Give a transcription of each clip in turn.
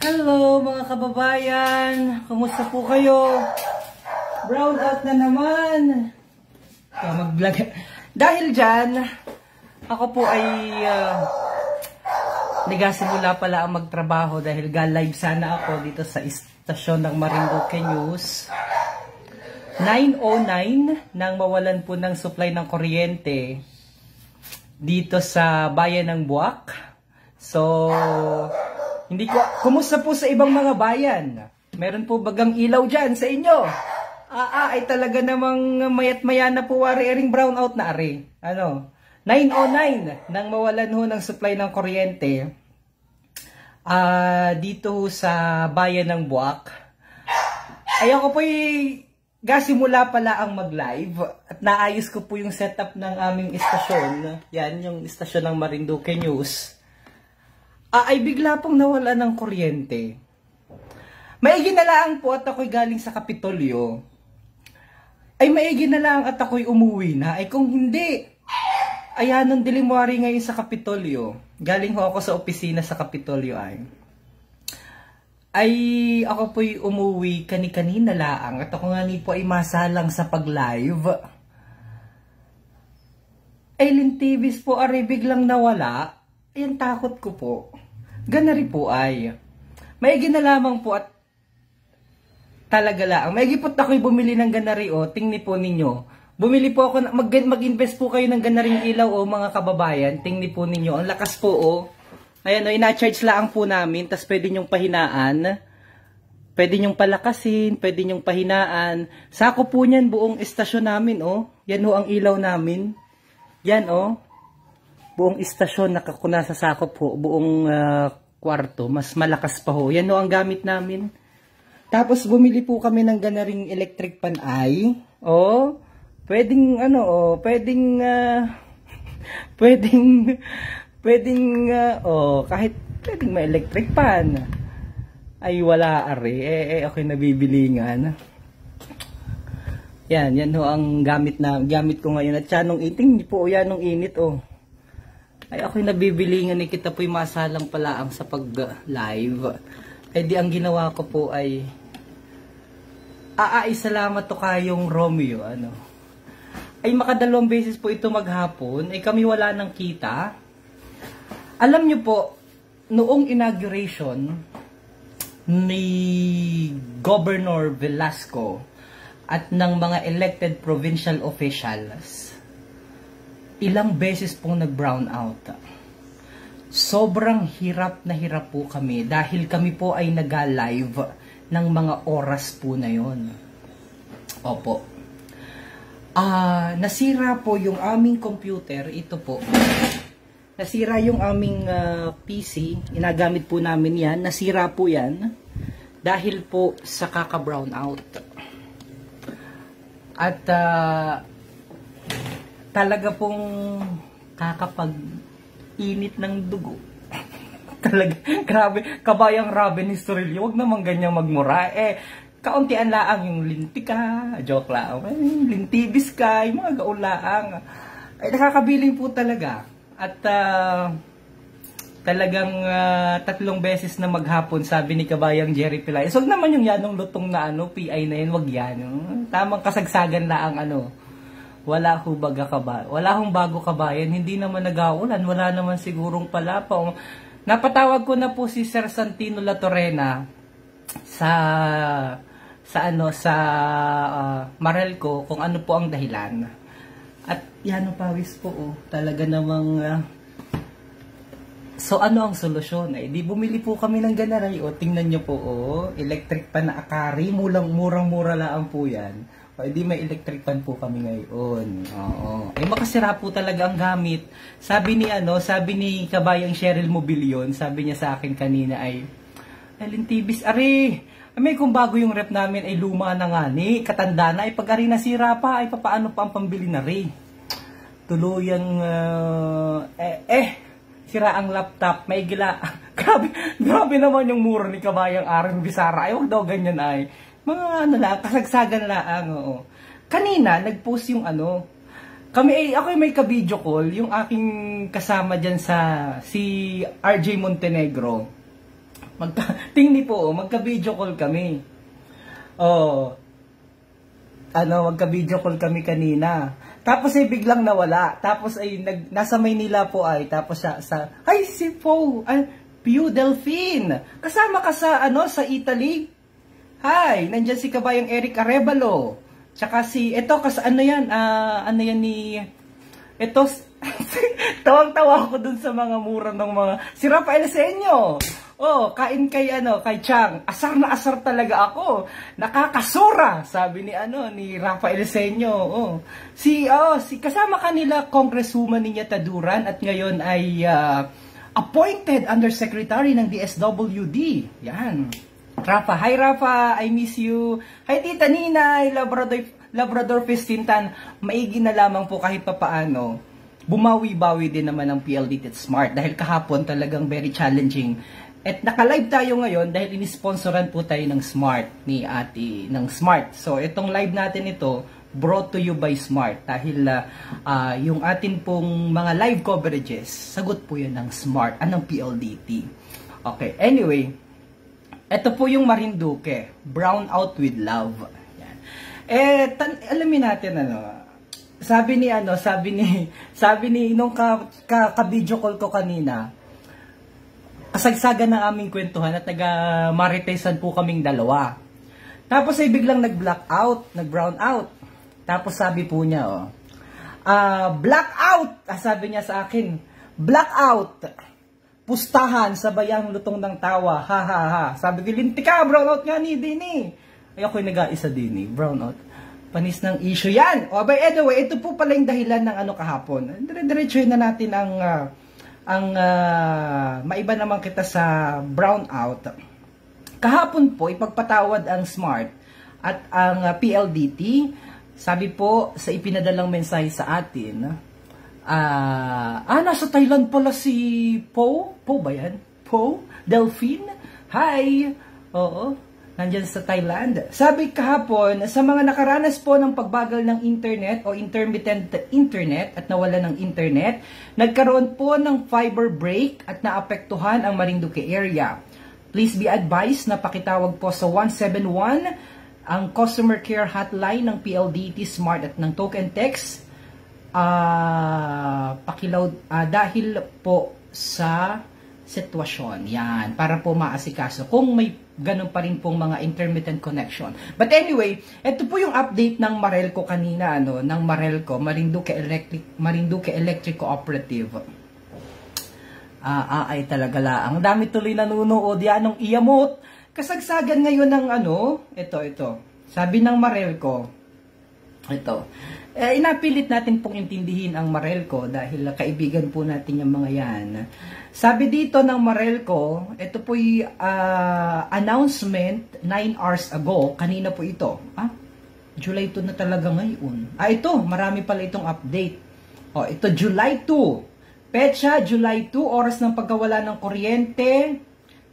Hello mga kababayan, kumusta po kayo? Brown out na naman. Mag-vlog. Dahil dyan, ako po ay nagasimula pala ang magtrabaho dahil ga-live sana ako dito sa istasyon ng Marinduque News. 9:09 nang mawalan po ng supply ng kuryente dito sa bayan ng Buwak. So, hindi ko, kumusta po sa ibang mga bayan? Meron po bagang ilaw dyan sa inyo? Ay talaga namang mayat maya na po wari-ering brownout na ari. 9:09 nang mawalan ho ng supply ng kuryente dito sa bayan ng Buwak. Ay ako po'y simula pala ang mag-live at naayos ko po yung setup ng aming istasyon. Yan, yung istasyon ng Marinduque News. Ay bigla pong nawala ng kuryente. Maigi na lang po at ako'y galing sa Kapitolyo. Ay maigi na lang at ako'y umuwi na. Ay kung hindi, ayan ang dilimwari ngayon sa Kapitolyo. Galing ho ako sa opisina sa Kapitolyo ay ako po'y umuwi kani-kanina laang at ako nga ni po ay masalang sa pag-live. Ay lintibis po ari biglang nawala. Ayan takot ko po. Ganari po ay. Maigi na lamang po at talaga lang. Maigi po ako'y bumili ng ganari o. Tingni po ninyo. Bumili po ako, mag-invest po kayo ng ganaring ilaw o mga kababayan. Tingni po ninyo. Ang lakas po o. Ayan o, ina-charge lang po namin. Tas pwede nyong pahinaan. Pwede nyong palakasin. Pwede nyong pahinaan. Sako po niyan buong estasyon namin o. Yan o ang ilaw namin. Yan o. Buong istasyon nasa sakop po, buong kwarto, mas malakas pa ho. Yan o ang gamit namin. Tapos bumili po kami ng ganaring electric pan ay. O, pwedeng kahit pwedeng may electric pan. Ay wala ari, okay nabibilingan. Yan ho ang gamit ko ngayon at yanong iting, hindi po yanong init o. Ay ako'y nabibilingan ni kita po'y masalang pala ang sa pag-live. Ay di ang ginawa ko po ay salamat to kayong Romeo. Ay makadalawang beses po ito maghapon. Ay kami wala nang kita. Alam nyo po, noong inauguration ni Governor Velasco at ng mga elected provincial officials, ilang beses pong nag-brown out. Sobrang hirap na hirap po kami dahil kami po ay nag-live ng mga oras po na yon. Opo. Nasira po yung aming computer. Ito po. Nasira yung aming PC. Inagamit po namin yan. Nasira po yan dahil po sa kaka-brown out. At talaga pong kakapag-init ng dugo. Talaga, grabe. Kabayang Robin History. Huwag naman ganyan magmura. Kauntian laang yung lintika. Joke lang. Lintibis ka. Yung mga gaulaang. Ay, nakakabiling po talaga. At talagang 3 beses na maghapon, sabi ni Kabayang Jerry Pilay. So, naman yung yanong lutong na PI na yun. Wag yan. Tamang kasagsagan laang wala hong bago kabayan, hindi naman nag-aulan, wala naman sigurong palapaw. Napatawag ko na po si Sir Santino Latorena sa Marelco kung ano po ang dahilan. At yan ang pawis po talaga namang so ano ang solusyon? Di bumili po kami ng ganaray tingnan nyo po electric pan na Akari, murang-mura lang po yan. Di may electric pan po kami ngayon. Oo. Makasira po talaga ang gamit. Sabi ni Kabayang Cheryl Mobilion, sabi niya sa akin kanina ay lintibis ari. May kung bago yung rep namin ay luma na nga ni, katanda na ay pag ari nasira pa ay papaano pa ang pambili na rin. Tuluyang sira ang laptop, may gila. grabe naman yung mura ni Kabayang Aaron Bisara. Ay wag daw ganyan ay. Mga kasagsagan lang. Kanina, nag-post yung ako may ka-video call, yung aking kasama dyan si RJ Montenegro. Tingni po, magka-video call kami. Oh, magka-video call kami kanina. Tapos ay biglang nawala. Tapos ay nasa Maynila po ay. Tapos ay si Po, Pew Delphine. Kasama ka sa sa Italy. Hi, nandiyan si kabayang Eric Arevalo. Tsaka ito, tawang-tawa ako dun sa mga mura ng mga, si Rafael Senyo. Oh, kain kay Chang. Asar na asar talaga ako. Nakakasura, sabi ni Rafael Senyo. Oh. Si kasama kanila Congresswoman Niña Taduran at ngayon ay appointed Undersecretary ng DSWD. Yan. Rafa, hi Rafa, I miss you. Hi Tita Nina, Labrador Festintan. Maigi na lamang po kahit papaano. Bumawi-bawi din naman ang PLDT at Smart dahil kahapon talagang very challenging. At naka-live tayo ngayon dahil inisponsoran po tayo ng Smart, ni Ate ng Smart. So itong live natin ito brought to you by Smart dahil yung atin pong mga live coverages, sagot po yan ng Smart, ng PLDT. Okay, anyway, ito po yung Marinduque, Brown Out with Love. Yan. Alamin natin sabi ni nung ka-video call ko kanina, kasagsagan ng aming kwentuhan at taga-Maritesan po kaming dalawa. Tapos ay biglang nag-brown out. Tapos sabi po niya, blackout! Sabi niya sa akin, blackout! Pustahan sa bayang lutong ng tawa, ha ha ha. Sabi ko, linti ka, brown out nga ni Dini. Ay ako'y nag-aisa Dini, brown out. Panis ng issue yan. O, by anyway, ito po pala yung dahilan ng kahapon. Dire-diretsuhin na natin maiba naman kita sa brownout. Kahapon po, ipagpatawad ang Smart at ang PLDT. Sabi po, sa ipinadalang mensahe sa atin, nasa Thailand pala si Po. Po ba yan? Po? Delphine? Hi! Oo. Nandyan sa Thailand. Sabi kahapon, sa mga nakaranas po ng pagbagal ng internet o intermittent internet at nawala ng internet, nagkaroon po ng fiber break at naapektuhan ang Marinduque area. Please be advised na pakitawag po sa 171 ang customer care hotline ng PLDT Smart at ng Token Text dahil po sa sitwasyon. Yan, para po maasikaso kung may ganun pa rin pong mga intermittent connection. But anyway, ito po yung update ng Marelco kanina, ng Marelco, Marinduque Electric Cooperative. Ay talaga lang. Ang dami tuloy nanunood yan ng iyamot. Kasagsagan ngayon ng ito. Sabi ng Marelco, ito. Inapilit natin pong intindihin ang Marelco dahil kaibigan po natin yung mga yan. Sabi dito ng Marelco, ito po'y announcement 9 hours ago. Kanina po ito. July 2 na talaga ngayon. Ito, marami pala itong update. Ito, July 2. Petsa, July 2, oras ng pagkawala ng kuryente,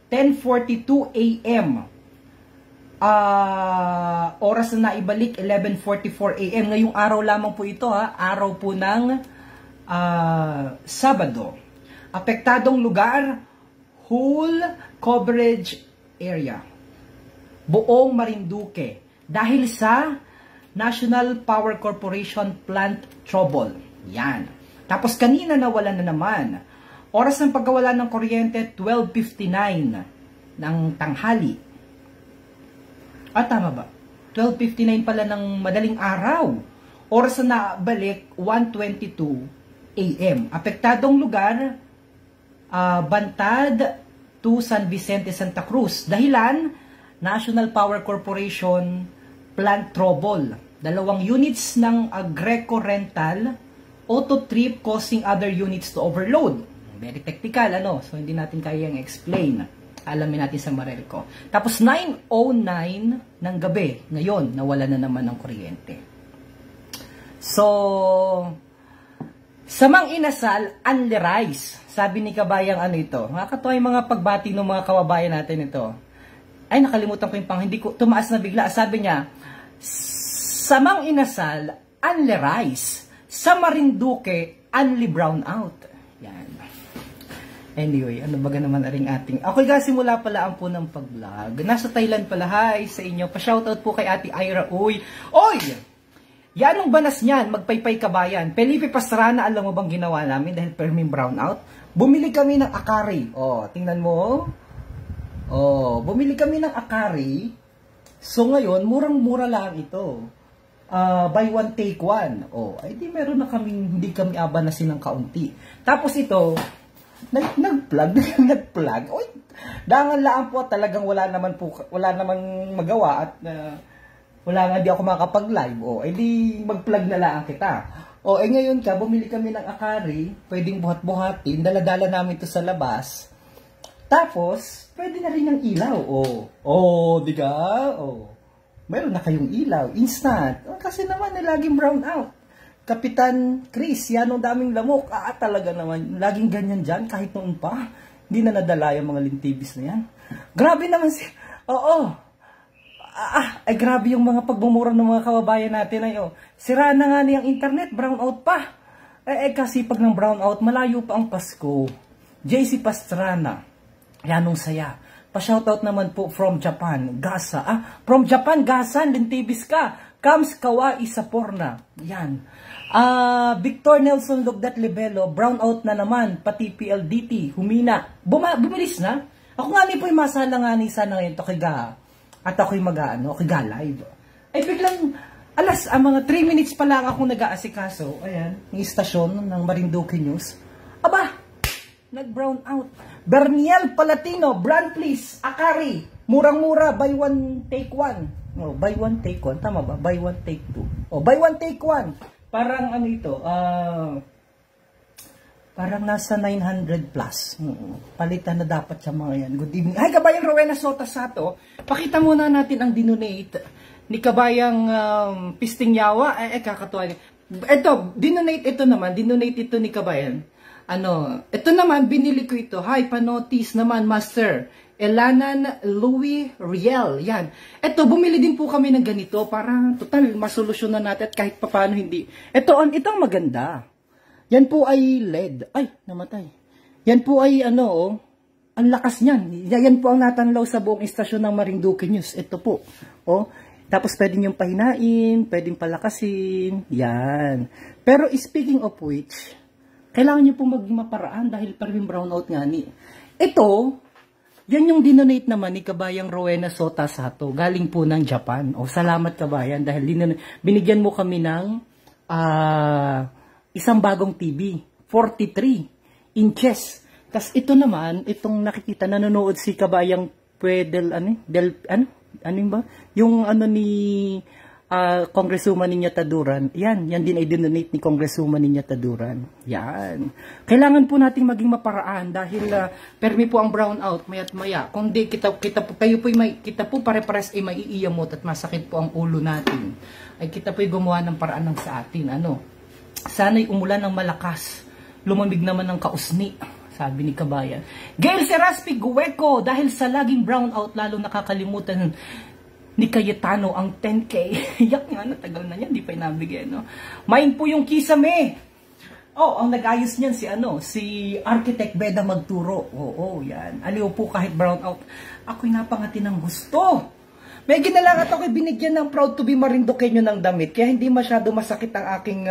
10:42 a.m. Oras na naibalik, 11:44 a.m. Ngayong araw lamang po ito, araw po ng Sabado. Apektadong lugar, whole coverage area. Buong Marinduque. Dahil sa National Power Corporation plant trouble. Yan. Tapos kanina nawala na naman. Oras ng pagkawala ng kuryente, 12:59 ng tanghali. Tama ba? 12:59 pala ng madaling araw. Oras na nabalik, 1:22 a.m. Apektadong lugar, Bantad to San Vicente, Santa Cruz. Dahilan, National Power Corporation plant trouble. 2 units ng Agreco Rental auto trip causing other units to overload. Very technical, so hindi natin kayang explain. Alamin natin sa Marelco. Tapos 9:09 ng gabi, ngayon, nawala na naman ng kuryente. So, samang inasal, Anli Rice. Sabi ni kabayang ito. Nakakatuwa yung mga pagbati ng mga kababayan natin ito. Ay, nakalimutan ko yung hindi ko, tumaas na bigla. Sabi niya, samang inasal, Anli Rice. Sa Marinduque, Anli Brown Out. Yan. Anyway, ano baga naman aring ating... Ako'y simula pala ang po ng pag-vlog. Nasa Thailand pala, hi sa inyo. Pa-shoutout po kay Ate Ira, uy. Oy! Yanong banas niyan, magpaypay kabayan. Felipe Pastrana, alam mo bang ginawa namin dahil perming brownout? Bumili kami ng akari. Oh, tingnan mo. Oh, bumili kami ng akari. So ngayon, murang-mura lang ito. Buy one, take one. Oh, ay di meron na kaming, hindi kami abanasin ng kaunti. Tapos ito, nag-plug. Oy, dangan lang po, talagang wala naman magawa at wala nga di ako makapag-live. O, edi mag-plug na lang kita. O, ngayon ka, bumili kami ng akari, pwedeng buhat-buhatin, dala-dala namin to sa labas. Tapos, pwede na rin ng ilaw. Di ka? Meron na kayong ilaw, instant. Kasi naman, laging brown out. Kapitan Chris, yan ang daming lamok. Talaga naman, laging ganyan dyan, kahit noon pa. Hindi na nadala yung mga lintibis na yan. Grabe naman si... Ay grabe yung mga pagmumura ng mga kababayan natin ay sira na nga niyang internet, brown out pa. Kasi pag ng brown out, malayo pa ang Pasko. JC Pastrana, yanong saya. Pa-shoutout naman po from Japan, Gasa. From Japan, Gasa, lintibis ka. Kams Kawai Saporna. Yan. Victor Nelson Lugdat Libelo, brown out na naman, pati PLDT, humina. Bumilis na. Ako nga ni po yung masala nga ni sana ngayon to kiga. At ako'y kiga-live. Ay biglang, mga 3 minutes pa lang ako nag-aasikaso. Ayan, yung istasyon ng Marinduque News. Aba, nag-brown out. Berniel Palatino, brand please, akari. Murang-mura, buy one, take one. Buy one, take one. Tama ba? Buy one, take two. Buy one, take one. Parang ano ito, parang nasa 900 plus. Palitan na dapat sa mga yan. Good evening. Hi, Kabayang Rowena Sota Sato. Pakita muna natin ang dinonate ni Kabayang Pisting Yawa. Kakatuwa. Ito, dinonate ito ni Kabayan. Ito naman, binili ko ito. Hi, panotis naman, Master. Elanan Louis Riel. Yan. Ito, bumili din po kami ng ganito para total, masolusyon na natin at kahit paano hindi. Itong maganda. Yan po ay LED. Ay, namatay. Yan po ay ang lakas niyan. Yan po ang natanlaw sa buong istasyon ng Marinduque News. Ito po. Tapos pwede niyong pahinain, pwedeng palakasin. Yan. Pero speaking of which, kailangan niyo po maging maparaan dahil parang brownout nga ni. Ito, yan yung dinonate naman ni Kabayang Rowena Sota Sato. Galing po ng Japan. Salamat Kabayan dahil binigyan mo kami ng isang bagong TV, 43 inches. Tapos ito naman, itong nakikita, nanonood si Kabayang Yung ni Congresswoman Ninya Taduran. Yan din ay dinonate ni Congresswoman Ninya Taduran. Yan. Kailangan po nating maging maparaan dahil permi po ang brownout, maya't maya. Kundi kita po pare-pares ay maiiyamot at masakit po ang ulo natin. Ay kita po ay gumawa ng paraan ng sa atin. Sana'y umulan ng malakas. Lumamig naman ng kausni, sabi ni Kabayan. Gail Seraspi Gueco, dahil sa laging brownout, lalo nakakalimutan ni Cayetano ang 10K. Yak nga, natagal na yan, di pa inabigay, Main po yung kisame. Ang nag-ayos niyan si Architect Beda Magturo. Yan. Aliw po kahit brownout. Ako'y napangati ng gusto. May ginalangat ako'y binigyan ng proud to be Marinduqueño ng damit. Kaya hindi masyado masakit ang aking,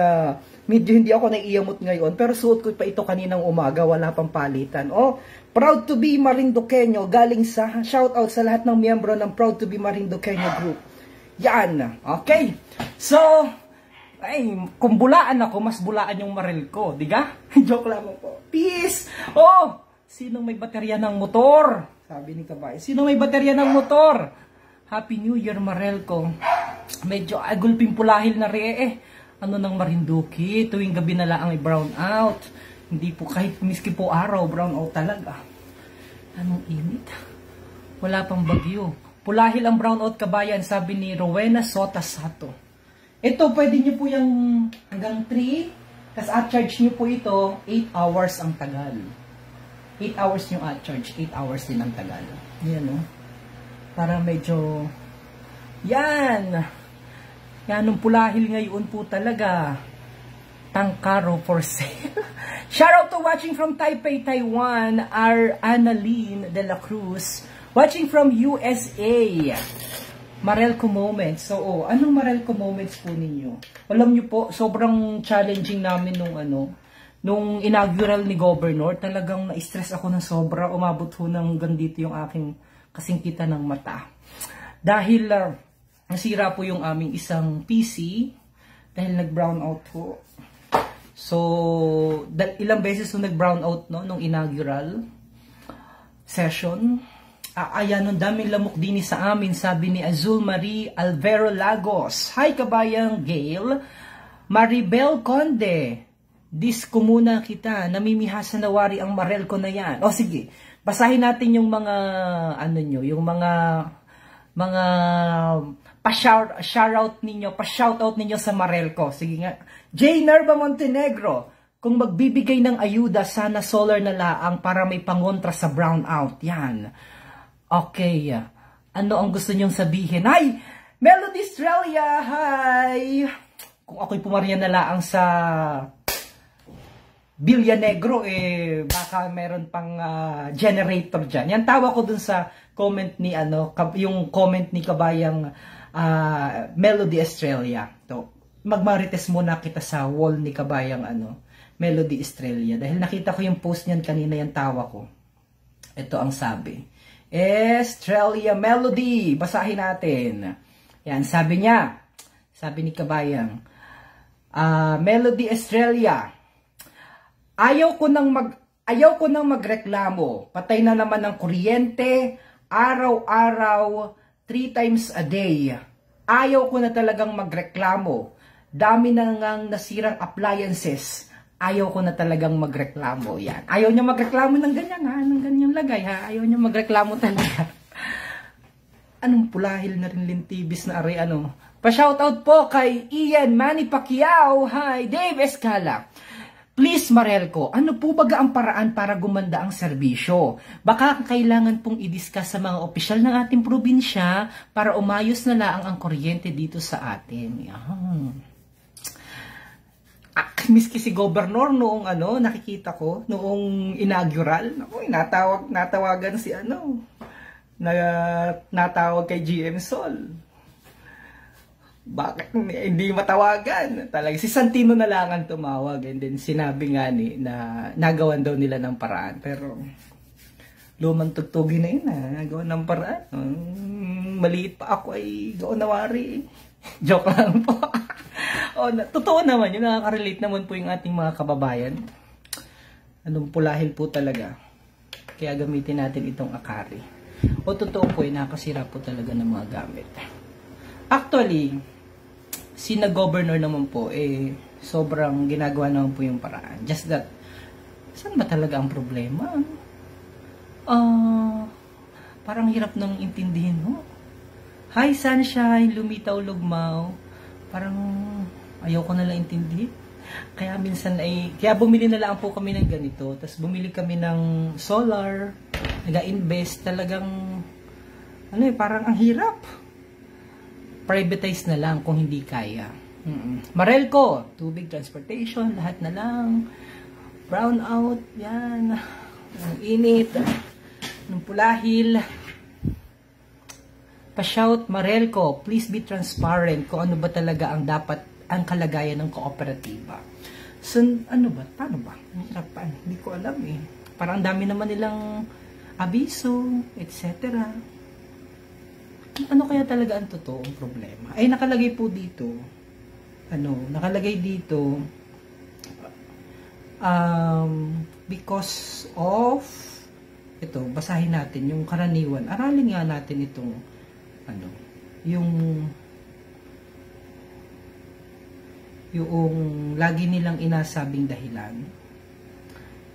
medyo hindi ako naiiyamot ngayon. Pero suot ko pa ito kaninang umaga, wala pang palitan. Proud to be Marinduqueño, galing sa, shout out sa lahat ng miyembro ng Proud to be Marinduqueño group. Yan, okay. So, kung bulaan ako, mas bulaan yung maril ko, diga? Joke lang po. Peace! Sinong may baterya ng motor? Sabi ni Kabay. Sinong may baterya ng motor? Happy New Year, Marel ko. Medyo agulping pulahil na ng Marinduque. Tuwing gabi na lang ay brown out. Hindi po kahit miski po araw, brown out talaga. Anong init? Wala pang bagyo. Pulahil ang brown out Kabayan, sabi ni Rowena Sota Sato. Ito, pwede nyo po yung hanggang 3. Tapos at-charge nyo po ito, 8 hours ang tagal. 8 hours yung at-charge, 8 hours din ang tagal. Yan, para medyo, yan, nung pulahil ngayon po talaga. Tangkaro for sale. Shout out to watching from Taipei, Taiwan, our Annalyn de la Cruz. Watching from USA. Marelco Moments. So, anong Marelco Moments po ninyo? Alam nyo po, sobrang challenging namin nung inaugural ni Governor. Talagang na-stress ako ng sobra. Umabot ho ng gandito yung aking kasingkitan ng mata. Dahil nasira po yung aming isang PC. Dahil nag-brown out po. So, ilang beses nag-brown out nung inaugural session. Ayan, ang daming lamok din sa amin, sabi ni Azul Marie Alvero Lagos. Hi kabayang Gail. Maribel Conde. Disko muna kita. Namimihasa na wari ang Marelco na yan. O sige, basahin natin yung mga, yung mga pa-shoutout ninyo sa Marelco. Sige nga. J. Nerva Montenegro. Kung magbibigay ng ayuda, sana solar na laang para may pangontra sa brownout. Yan. Okay. Ano ang gusto nyong sabihin? Hi! Melody Australia! Hi! Kung ako'y pumarya na laang sa Villanegra, baka meron pang generator dyan. Yan, tawa ko dun sa comment ni, yung comment ni kabayang Melody Australia. So, magmarites muna kita sa wall ni kabayang Melody Australia. Dahil nakita ko yung post niyan kanina, yung tawa ko. Ito ang sabi. Australia Melody. Basahin natin. Yan, sabi niya. Sabi ni kabayang. Melody Australia. Ayaw ko nang magreklamo. Patay na naman ang kuryente. Araw-araw, 3 times a day. Ayaw ko na talagang magreklamo. Dami na ngang nasirang appliances. Ayaw ko na talagang magreklamo. Yan. Ayaw niya magreklamo ng ganyan ha. Ng ganyang lagay ha. Ayaw niya magreklamo talaga. Anong pulahil na rin lintibis na aray Pa-shoutout po kay Ian Manny Pacquiao. Hi, Dave Escala. Please Marelco, ano po baga ang paraan para gumanda ang serbisyo? Baka kailangan pong i-discuss sa mga opisyal ng ating probinsya para umayos na lang ang kuryente dito sa atin. Yan. Miski si Governor noong nakikita ko, noong inaugural, natawagan si natawag kay GM Sol. Bakit hindi matawagan? Talaga, si Santino na lang ang tumawag and then sinabi nga na nagawan daw nila ng paraan. Pero lumang tugtugin na yun nagawan ng paraan. Maliit pa ako ay gaon nawari. Joke lang po. Totoo naman yun, nakaka-relate naman po yung ating mga kababayan. Anong pulahil po talaga. Kaya gamitin natin itong Akari. Totoo po nakasira po talaga ng mga gamit. Actually, Governor naman po, sobrang ginagawa naman po yung paraan. Just that, saan ba talaga ang problema? Parang hirap nang intindihin mo. Hi Sunshine, lumitaw lugmaw. Parang ayaw ko na lang intindihin. Kaya minsan kaya bumili na lang po kami ng ganito. Tapos bumili kami ng solar. Nag-invest talagang, parang ang hirap. Privatize na lang kung hindi kaya. Marelco, tubig, transportation, lahat na lang. Brownout, yan. Ang init. Ng pulahil. Pa-shout Marelco, please be transparent kung ano ba talaga ang kalagayan ng kooperatiba. So, paano ba? Hindi ko alam Parang dami naman nilang abiso, etc. Ano kaya talaga ang totoong problema? Nakalagay po dito, because of, ito, basahin natin yung karaniwan. Aralin nga natin itong, yung lagi nilang inasabing dahilan.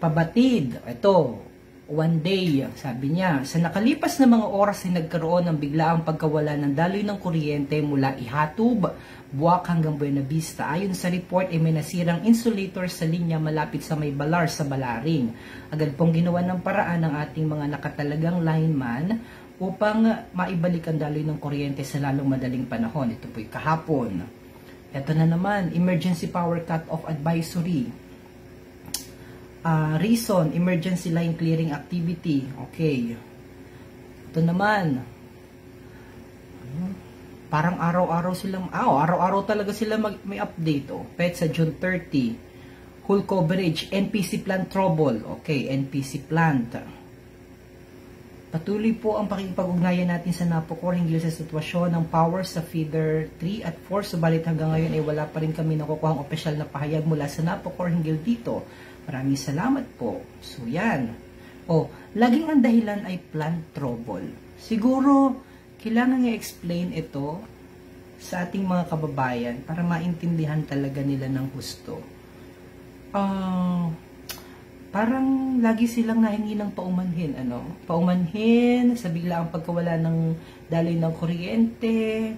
Pabatid, ito, one day, sabi niya, sa nakalipas na mga oras ay nagkaroon ng biglaang pagkawala ng daloy ng kuryente mula Ihatub, Buwak hanggang Buena Vista. Ayon sa report ay may nasirang insulator sa linya malapit sa may balar sa Balaring. Agad pong ginawa ng paraan ng ating mga nakatalagang lineman upang maibalik ang daloy ng kuryente sa lalong madaling panahon. Ito po'y kahapon. Ito na naman, emergency power cut-off advisory. Reason, emergency line clearing activity. Okay. Ito naman, parang araw-araw silang, araw-araw talaga sila may update. PEDSA June 30. Whole coverage, NPC plant trouble. Okay, NPC plant. Patuloy po ang pakikipag-ugnayan natin sa NAPOCOR hinggil sa sitwasyon ng power sa feeder 3 at 4. Subalit hanggang ngayon ay wala pa rin kami nakukuhang opisyal na pahayag mula sa NAPOCOR hinggil dito. Maraming salamat po. So yan. Laging ang dahilan ay plant trouble. Siguro, kailangan i-explain ito sa ating mga kababayan para maintindihan talaga nila ng husto. Parang lagi silang nahingi ng paumanhin, paumanhin sa biglaang pagkawala ng daloy ng kuryente,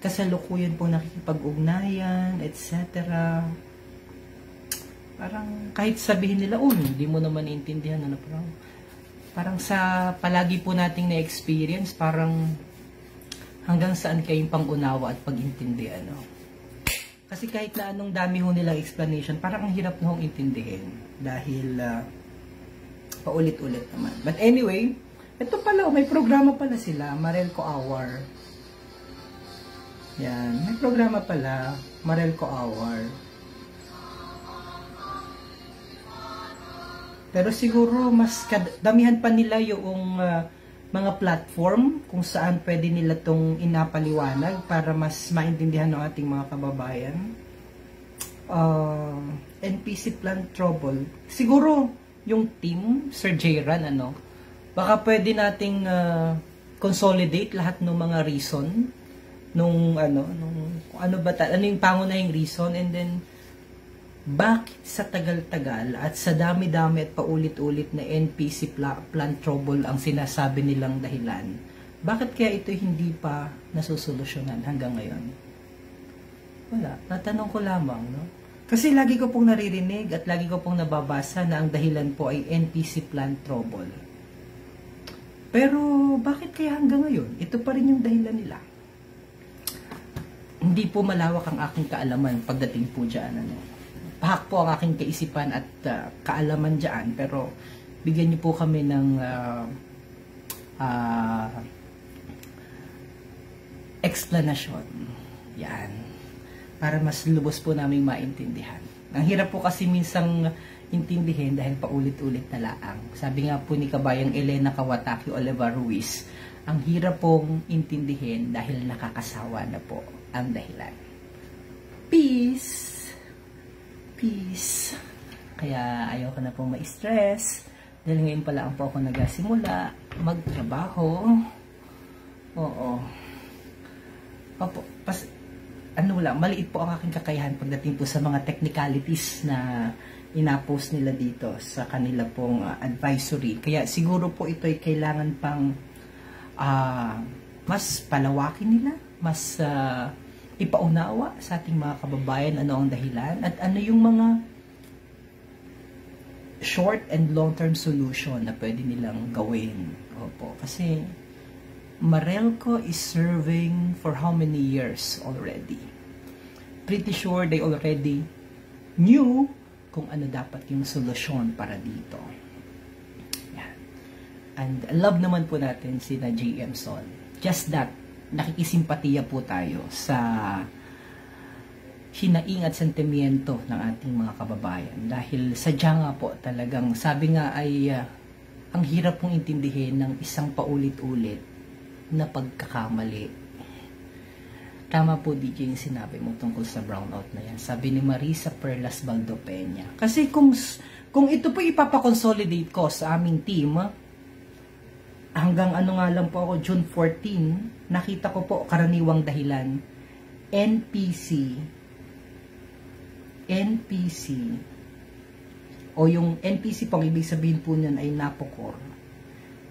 kasalukuyan po nakikipag-ugnayan, etc. Parang kahit sabihin nila, hindi mo naman intindihan, parang sa palagi po nating na-experience, parang hanggang saan kayong pangunawa at pag-intindi, Kasi kahit na anong dami ho nilang explanation, parang ang hirap na hong intindihin. Dahil paulit-ulit naman. But anyway, ito pala, may programa pala sila, Marelco Hour. Yan, may programa pala, Marelco Hour. Pero siguro, mas damihan pa nila yung mga platform kung saan pwede nila itong inapaliwanag para mas maintindihan ng ating mga kababayan. NPC plant trouble. Siguro, yung team, Sir Jayran, baka pwede nating consolidate lahat ng mga reason ano yung pangunahing reason, and then bakit sa tagal-tagal at sa dami-dami at paulit-ulit na NPC plant trouble ang sinasabi nilang dahilan, bakit kaya ito hindi pa nasusolusyonan hanggang ngayon? Wala. Natanong ko lamang, Kasi lagi ko pong naririnig at lagi ko pong nababasa na ang dahilan po ay NPC plant trouble. Pero bakit kaya hanggang ngayon? Ito pa rin yung dahilan nila. Hindi po malawak ang aking kaalaman pagdating po dyan, Pahak po ang aking kaisipan at kaalaman dyan, pero bigyan niyo po kami ng explanation. Yan. Para mas lubos po namin maintindihan. Ang hirap po kasi minsang intindihin dahil paulit-ulit na laang. Sabi nga po ni Kabayang Elena Kawataki Oliva Ruiz, ang hirap pong intindihin dahil nakakasawa na po ang dahilan. Peace! Peace. Kaya ayaw ko na pong ma-stress. Dahil ngayon pala ang po ako nagsimula magtrabaho. Oo. Maliit po ang aking kakayahan pagdating po sa mga technicalities na ina-post nila dito sa kanila pong advisory. Kaya siguro po ito ay kailangan pang mas palawakin nila, mas ipaunawa sa ating mga kababayan ano ang dahilan at ano yung mga short and long-term solution na pwede nilang gawin. Opo, kasi Marelco is serving for how many years already? Pretty sure they already knew kung ano dapat yung solusyon para dito. Yan. And love naman po natin si JM Sol. Just that, nakikisimpatiya po tayo sa hinaing at sentimiento ng ating mga kababayan. Dahil sadya nga po talagang, sabi nga ay ang hirap pong intindihin ng isang paulit-ulit na pagkakamali. Tama po DJ yung sinabi mo tungkol sa brownout na yan. Sabi ni Marisa Perlas Baldopeña. Kasi kung ito po ipapakonsolidate ko sa aming team, hanggang nga lang po ako, June 14, nakita ko po karaniwang dahilan, NPC, o yung NPC po, ibig sabihin po niyan ay NAPOCOR.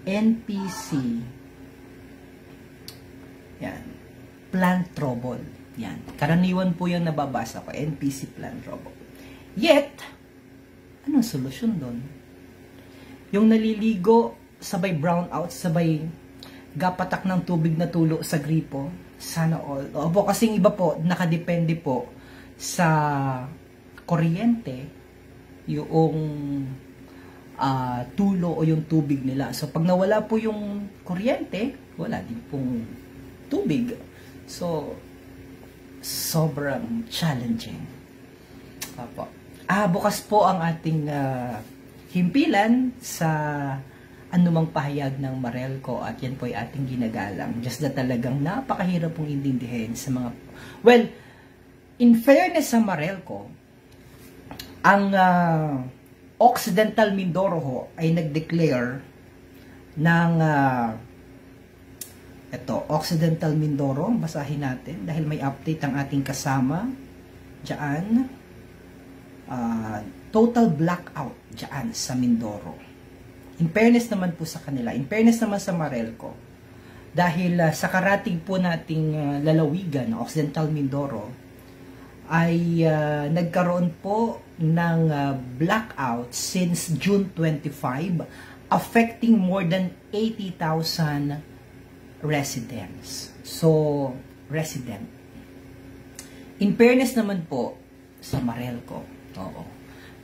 NPC, yan, plant trouble, yan. Karaniwan po yung nababasa ko, NPC plant trouble. Yet, anong solusyon doon? Yung naliligo, sabay brownout, sabay gapatak ng tubig na tulo sa gripo. Sana all. Opo, kasing iba po, nakadepende po sa kuryente, yung tulo o yung tubig nila. So, pag nawala po yung kuryente, wala din pong tubig. So, sobrang challenging. Opo. Bukas po ang ating himpilan sa anumang pahayag ng Marelco at yan po ay ating ginagalang. Just na talagang napakahirap pong intindihin sa mga... Well, in fairness sa Marelco, ang Occidental Mindoro ho ay nag-declare ng Occidental Mindoro, basahin natin dahil may update ang ating kasama dyan. Total blackout dyan sa Mindoro. In fairness naman po sa kanila, in fairness naman sa Marelco, dahil sa karating po nating lalawigan, Occidental Mindoro, ay nagkaroon po ng blackout since June 25, affecting more than 80,000 residents. So, resident. In fairness naman po sa Marelco, oo.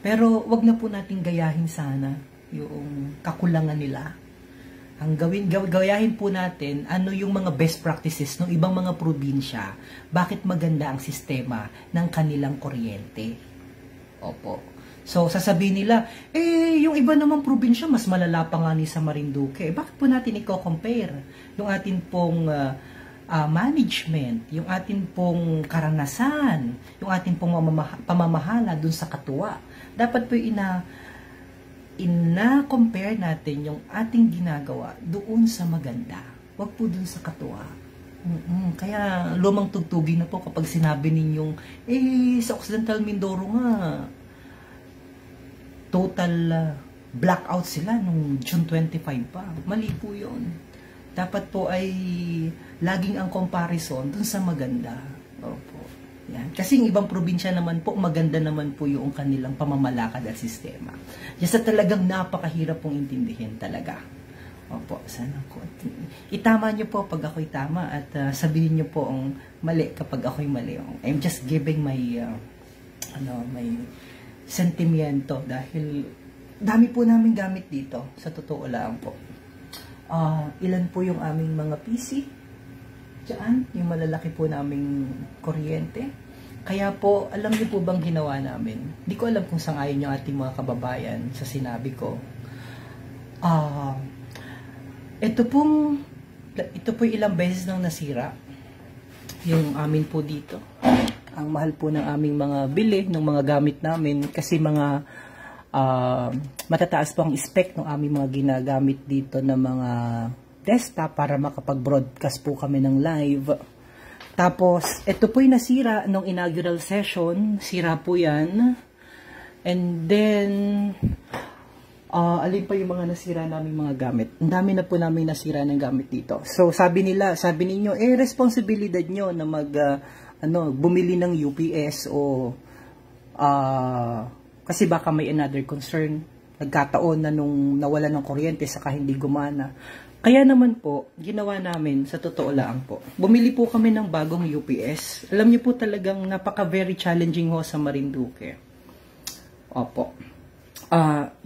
Pero wag na po nating gayahin sana yung kakulangan nila. Ang gayahin po natin ano yung mga best practices ng ibang mga probinsya, bakit maganda ang sistema ng kanilang kuryente. Opo. So sasabihin nila, yung iba namang probinsya mas malala pa nga ni sa Marinduque. Bakit po natin i-compare yung atin pong management, yung atin pong karanasan, yung atin pong pamamahala dun sa katuwa. Dapat po ina-compare natin yung ating ginagawa doon sa maganda. Wag po doon sa katuwa. Kaya lumang tugtugin na po kapag sinabi ninyong, sa Occidental Mindoro nga, total blackout sila nung June 25 pa. Mali po yun. Dapat po ay laging ang comparison doon sa maganda. Opo. Yan. Kasi yung ibang probinsya naman po, maganda naman po yung kanilang pamamalakad at sistema. Yan talagang napakahirap pong intindihin talaga. Opo, sana ko. Itama nyo po pag ako'y tama at sabihin nyo po ang mali kapag ako'y mali. I'm just giving my my sentimiento dahil dami po namin gamit dito. Sa totoo lang po. Ilan po yung aming mga PC? Diyan, yung malalaki po naming kuryente. Kaya po, alam niyo po bang ginawa namin? Hindi ko alam kung sang-ayon yung ating mga kababayan sa sinabi ko. Ito po ilang beses nang nasira yung amin po dito. Ang mahal po ng aming mga bili, ng mga gamit namin, kasi mga matataas po ang spec ng aming mga ginagamit dito na mga desktop para makapag-broadcast po kami ng live. Tapos, ito po'y nasira nung inaugural session. Sira po yan. And then, alin pa yung mga nasira naming mga gamit. Ang dami na po namin nasira ng gamit dito. So, sabi ninyo, responsibilidad nyo na bumili ng UPS o kasi baka may another concern. Nagkataon na nung nawala ng kuryente saka hindi gumana. Kaya naman po, ginawa namin, sa totoo lang po, bumili po kami ng bagong UPS. Alam niyo po talagang napaka-very challenging ho sa Marinduque. Opo.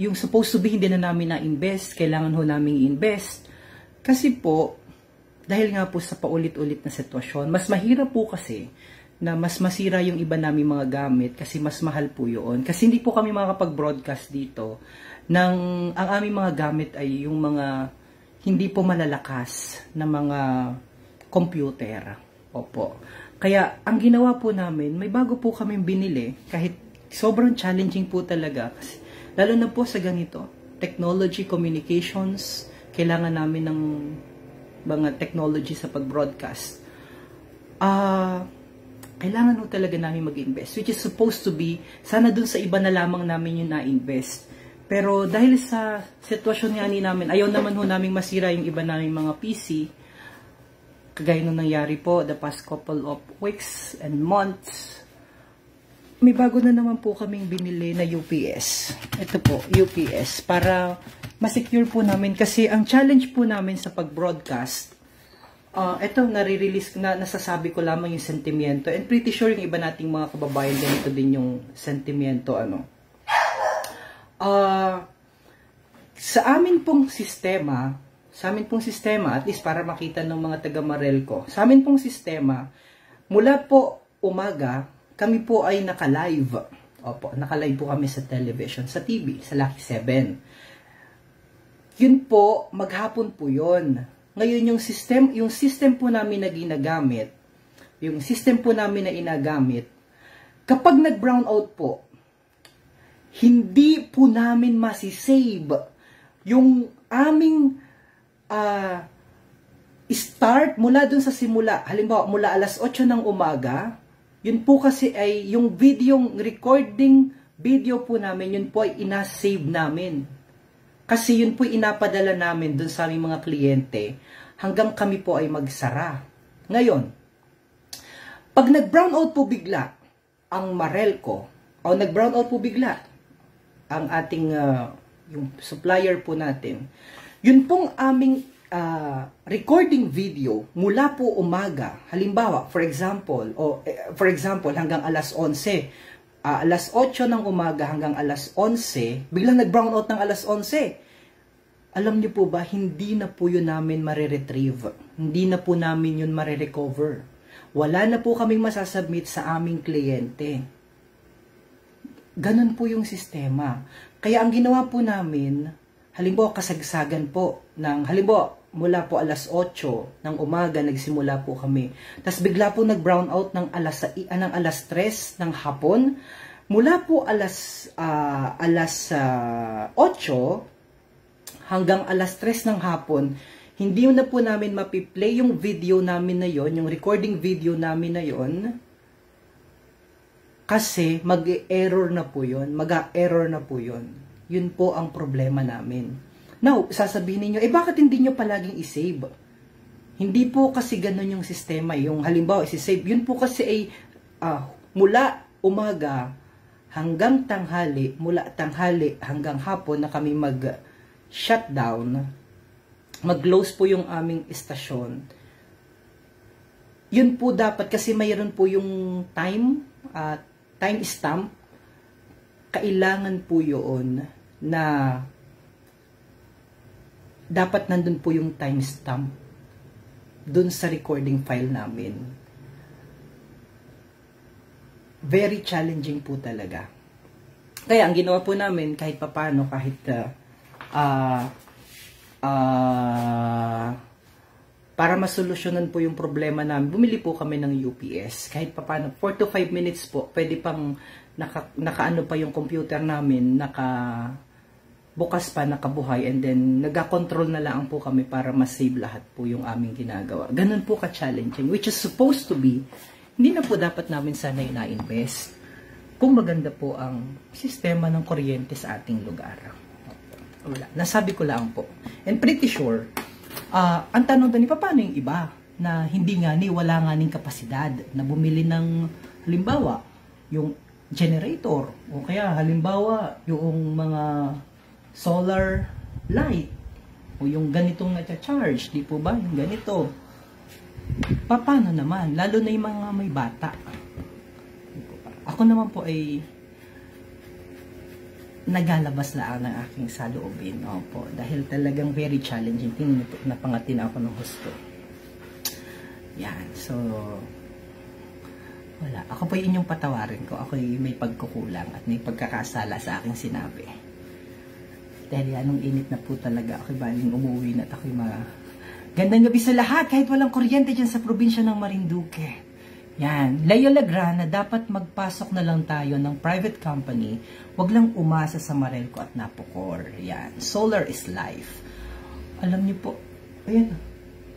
Yung supposed to be hindi na namin na-invest, kailangan ho namin i-invest. Kasi po, dahil nga po sa paulit-ulit na sitwasyon, mas mahirap po kasi na mas masira yung iba namin mga gamit kasi mas mahal po yun. Kasi hindi po kami makakapag-broadcast dito ang aming mga gamit ay yung mga hindi po malalakas na mga computer. Opo. Kaya, ang ginawa po namin, may bago po kaming binili, kahit sobrang challenging po talaga. Kasi, lalo na po sa ganito, technology, communications, kailangan namin ng mga technology sa pag-broadcast. Kailangan po talaga namin mag-invest, which is supposed to be, sana dun sa iba na lamang namin yung na-invest. Pero dahil sa sitwasyon nga namin, ayaw naman ho namin masira yung iba namin mga PC. Kagaya nung nangyari po the past couple of weeks and months. May bago na naman po kaming binili na UPS. Ito po, UPS. Para masecure po namin kasi ang challenge po namin sa pag-broadcast, ito, nare-release na, nasasabi ko lamang yung sentimiento, and pretty sure yung iba nating mga kababayan ganito din yung sentimiento, sa amin pong sistema, at least para makita ng mga taga Marelco, sa amin pong sistema, mula po umaga, kami po ay naka-live. Opo, naka-live po kami sa television, sa TV, sa Lucky 7. Yun po, maghapon po yun. Ngayon, yung system po namin na ginagamit, yung system po namin na inagamit, kapag nag-brown out po, hindi po namin masisave yung aming start mula dun sa simula. Halimbawa, mula alas 8 ng umaga, yun po kasi ay yung recording video po namin, yun po ay ina-save namin. Kasi yun po inapadala namin dun sa aming mga kliyente hanggang kami po ay magsara. Ngayon, pag nag-brown out po bigla ang Marelco, o nag-brown out po bigla ang ating yung supplier po natin, yun pong aming recording video mula po umaga, halimbawa, for example, hanggang alas 11, alas 8 ng umaga hanggang alas 11, biglang nag-brown out ng alas 11. Alam niyo po ba, hindi na po yun namin mariretrieve. Hindi na po namin yun marirecover. Wala na po kaming masasubmit sa aming kliyente. Ganun po yung sistema. Kaya ang ginawa po namin, halimbawa kasagsagan po, halimbawa mula po alas 8 ng umaga, nagsimula po kami. Tapos bigla po nag-brown out ng alas 3 ng hapon. Mula po alas 8 hanggang alas 3 ng hapon, hindi na po namin mapiplay yung video namin na yon, yung recording video namin na yon, kasi mag-error na po yun. Mag-error na po yun. Yun po ang problema namin. Now, sasabihin niyo, bakit hindi niyo palaging i-save? Hindi po kasi ganun yung sistema. Yung halimbawa, i-save, yun po kasi ay mula umaga hanggang tanghali, mula tanghali hanggang hapon na kami mag-shutdown, mag-close po yung aming istasyon. Yun po dapat, kasi mayroon po yung time stamp, kailangan po yun na dapat nandun po yung timestamp dun sa recording file namin. Very challenging po talaga. Kaya ang ginawa po namin, kahit papano, kahit para masolusyonan po yung problema namin, bumili po kami ng UPS. Kahit papano, 4 to 5 minutes po, pwede pang nakaano pa yung computer namin, bukas pa, nakabuhay, and then nag-control na lang po kami para ma-save lahat po yung aming ginagawa. Ganun po ka-challenging, which is supposed to be, hindi na po dapat namin sana na-invest kung maganda po ang sistema ng kuryente sa ating lugar. Wala. Nasabi ko lang po. And pretty sure, ang tanong doon, paano yung iba na hindi nga wala nga ning kapasidad na bumili ng, halimbawa, yung generator, o kaya halimbawa, yung mga solar light, o yung ganitong na-charge, di po ba? Yung ganito. Paano naman? Lalo na yung mga may bata. Ako naman po ay nagalabas lang ng aking saloobin. Opo, dahil talagang very challenging. Napangatin ako ng husto. Yan. So, wala. Ako po inyong patawarin ko. Ako may pagkukulang at may pagkakasala sa aking sinabi. Dahil anong init na po talaga. Ako'y baling umuwi na at ako'y gandang gabi sa lahat. Kahit walang kuryente dyan sa probinsya ng Marinduque. Yan. Leo Lagrana, dapat magpasok na lang tayo ng private company. Huwag lang umasa sa Marelco at Napocor. Yan. Solar is life. Alam niyo po. Ayan.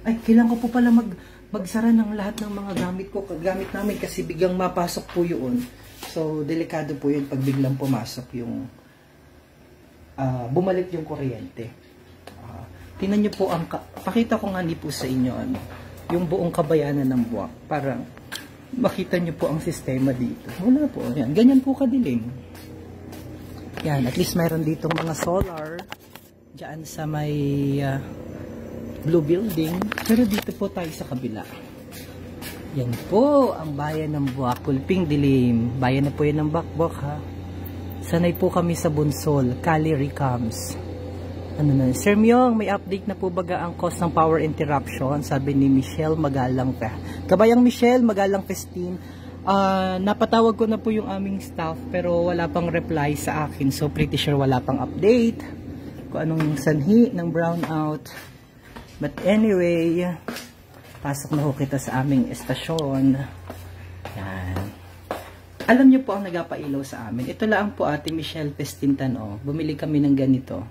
Ay, kailangan ko po pala magsara ng lahat ng mga gamit ko. Gamit namin kasi biglang mapasok po yun. So, delikado po yun pag biglang pumasok yung bumalik yung kuryente. Tingnan nyo po pakita ko nga po sa inyo yung buong kabayanan ng Buwak. Parang makita nyo po ang sistema dito. Wala po. Yan. Ganyan po kadilim. Yan. At least mayroon ditong mga solar dyan sa may blue building. Pero dito po tayo sa kabila. Yan po ang bayan ng Buwak, Kulping Dilim. Bayan na po yan ng Bakbak ha. Sanay po kami sa Bunsol, Cali Recams. Ano na, Sir Myong, may update na po baga ang cause ng power interruption? Sabi ni Michelle Magalang. Kabayang Michelle Magalang Festin. Napatawag ko na po yung aming staff pero wala pang reply sa akin. So pretty sure wala pang update kung anong sanhi ng brownout. But anyway, pasok na ho kita sa aming estasyon. Yan. Alam niyo po ang nagapailaw sa amin. Ito lang po Ate Michelle Festintan. Bumili kami ng ganito.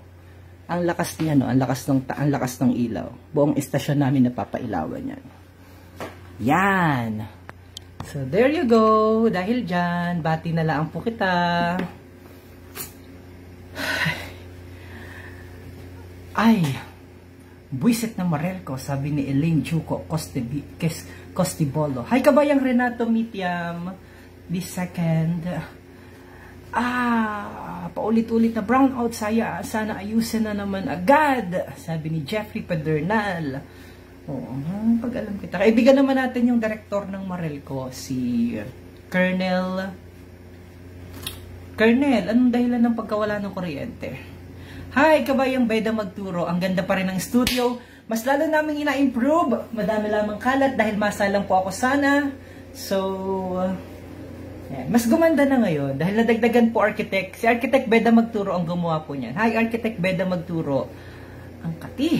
Ang lakas niya, no? Ang lakas ng ilaw. Buong estasyon namin napapailawan yan. Yan. So there you go. Dahil dyan, bati na lang po kita. Ay, buwisit na Marelco, sabi ni Elaine Juco Costibolo. Hi kabayang Renato Mitiam. This second. Paulit-ulit na brownout saya. Sana ayusin na naman agad. Sabi ni Jeffrey Pedernal. Pag alam kita. Kaibigan naman natin yung director ng Marelco, si Colonel. Anong dahilan ng pagkawala ng kuryente? Hi, kabayang Beda Magturo. Ang ganda pa rin ng studio. Mas lalo namin ina-improve. Madami lamang kalat dahil masalang po ako sana. So, mas gumanda na ngayon dahil nadagdagan po architect. Si Architect Beda Magturo ang gumawa po niyan. Hi, Architect Beda Magturo. Ang kati.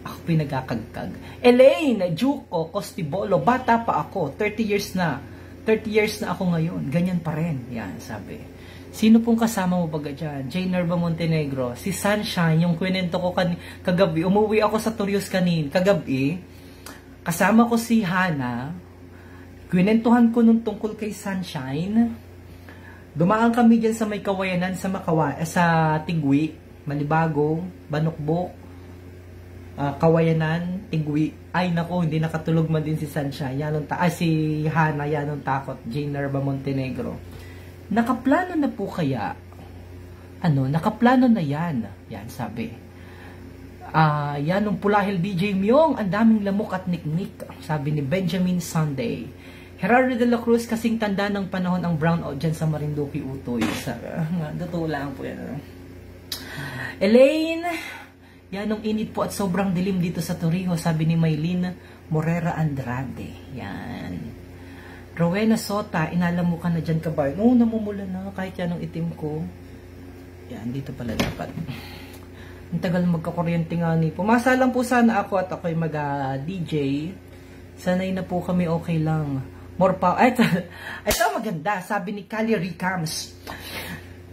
Ako pinagkakagkag. Elaine Juco Costibolo. Bata pa ako. 30 years na. 30 years na ako ngayon. Ganyan pa rin. Yan, sabi. Sino pong kasama mo baga dyan? J. Nerva Montenegro. Si Sunshine, yung kwento ko kagabi. Umuwi ako sa Torios kagabi. Kasama ko si Hana. Kwentuhan ko nung tungkol kay Sunshine. Dumaan kami dyan sa may kawayanan sa Tigwi, Malibago, Banokbok, Kawayanan, Tigwi. Ay nako, hindi nakatulog man din si Sunshine. Si Hana, yanong takot. J. Nerva Montenegro. Nakaplano na po kaya? Nakaplano na yan. Yan, sabi. Yan ang Pulahil DJ Myong, ang daming lamok at niknik. Sabi ni Benjamin Sunday. Gerardo de la Cruz, kasing tanda ng panahon ang brownout dyan sa Marinduque Utoy. Totoo lang po yan. Elaine, yan ang init po at sobrang dilim dito sa Torrijos. Sabi ni Maylene Morera Andrade. Yan. Rowena Sota, inalam mo ka na dyan ka ba? Namumula na kahit yan ang itim ko. Yan, dito pala dapat. Ang tagal magkakuryente nga ni. Pumasa lang po sana ako at ako'y mag-DJ. Sanay na po kami, okay lang. More power. Ito maganda, sabi ni Cali Recams.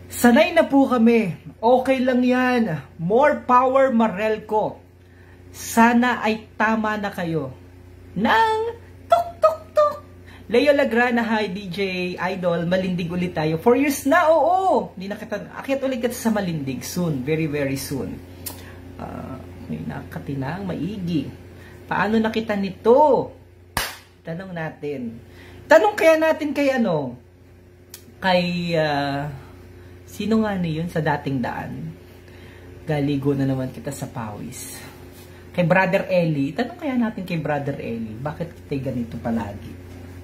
Sanay na po kami. Okay lang yan. More power Marelco. Sana ay tama na kayo. Nang Leo Lagrana, hi DJ Idol, malindig ulit tayo. 4 years na, oo. Hindi na kita, akit ulit kita sa malindig soon, very very soon. May nakatinang maigi. Paano nakita nito? Tanong natin. Tanong kaya natin kay sino nga yun sa dating daan? Galigo na naman kita sa pawis. Kay Brother Eli. Tanong kaya natin kay Brother Eli, bakit kita ganito palagi?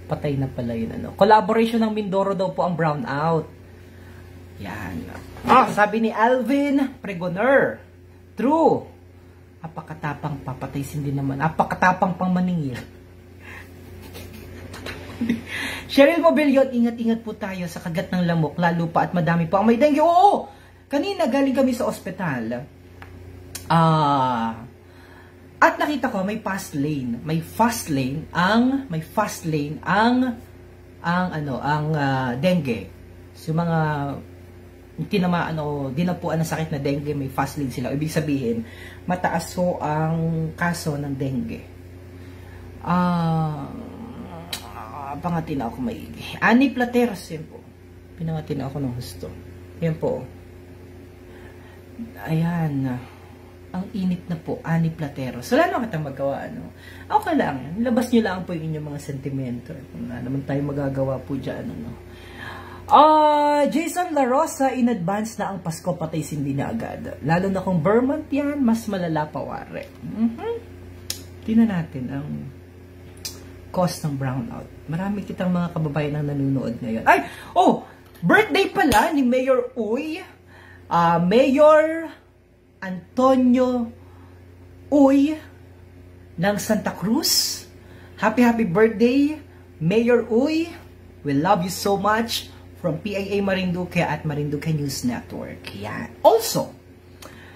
Patay na pala yun. Collaboration ng Mindoro daw po ang brownout. Yan. Sabi ni Alvin Pregoner. True. Apakatapang papatay sindi naman. Apakatapang pang maningil. Cheryl Mobiliot, ingat-ingat po tayo sa kagat ng lamok. Lalo pa at madami pa ang may dengue. Oo! Kanina galing kami sa ospital. At nakita ko may fast lane ang dengue. So mga dinapuan ng sakit na dengue, may fast lane sila. Ibig sabihin, mataas ho ang kaso ng dengue. Pangatin ako maigi. Ani Plateros, yan po. Pinangatin ako ng gusto. Yan po. Ayan. Ang init na po, Ani Platero. So, wala naman kitang magawa, Okay lang. Labas nyo lang po yung inyong mga sentimento. Kung na naman tayo magagawa po dyan, Jason La Rosa, in advance na ang Pasko, patay sindi na agad. Lalo na kung Vermont yan, mas malala pa wari. Tingnan natin ang cost ng brownout. Marami kitang mga kababayan ang nanonood ngayon. Ay! Oh! Birthday pala ni Mayor Uy. Mayor Antonio Uy ng Santa Cruz. Happy birthday, Mayor Uy. We love you so much. From PIA Marinduque at Marinduque News Network. Yan. Also,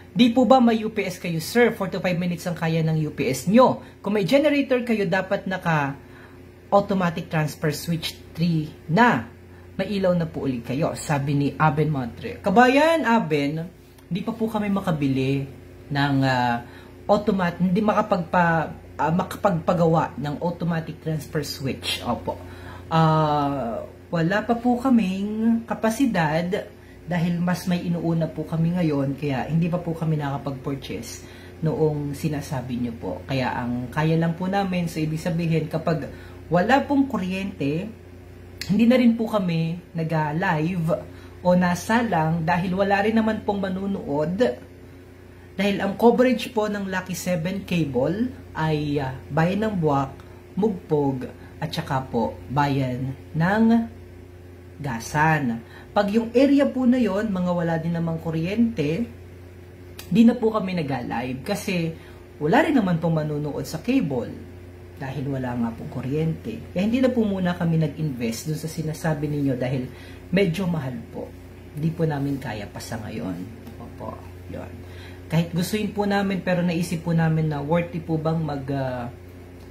di po ba may UPS kayo, sir? 4 to 5 minutes ang kaya ng UPS nyo. Kung may generator kayo, dapat naka automatic transfer switch 3 na. May ilaw na po ulit kayo, sabi ni Aben Montre. Kabayan, Aben, hindi pa po kami makabili ng hindi makapagpagawa ng automatic transfer switch. Opo. Wala pa po kaming kapasidad dahil mas may inuuna po kami ngayon, kaya hindi pa po kami nakapag-purchase noong sinasabi nyo po. Kaya ang kaya lang po namin, so ibig sabihin kapag wala pong kuryente, hindi na rin po kami nag-live o nasa lang dahil wala rin naman pong manunood. Dahil ang coverage po ng Lucky 7 cable ay bayan ng Buwak, Mugpog, at saka po bayan ng Gasan. Pag yung area po na yon, mga wala din namang kuryente, di na po kami nag-live kasi wala rin naman pong manunood sa cable dahil wala nga pong kuryente. Kaya hindi na po muna kami nag-invest dun sa sinasabi ninyo dahil medyo mahal po. Hindi po namin kaya pa sa ngayon. Opo, yun. Kahit gustuin po namin pero naisip po namin na worthy po bang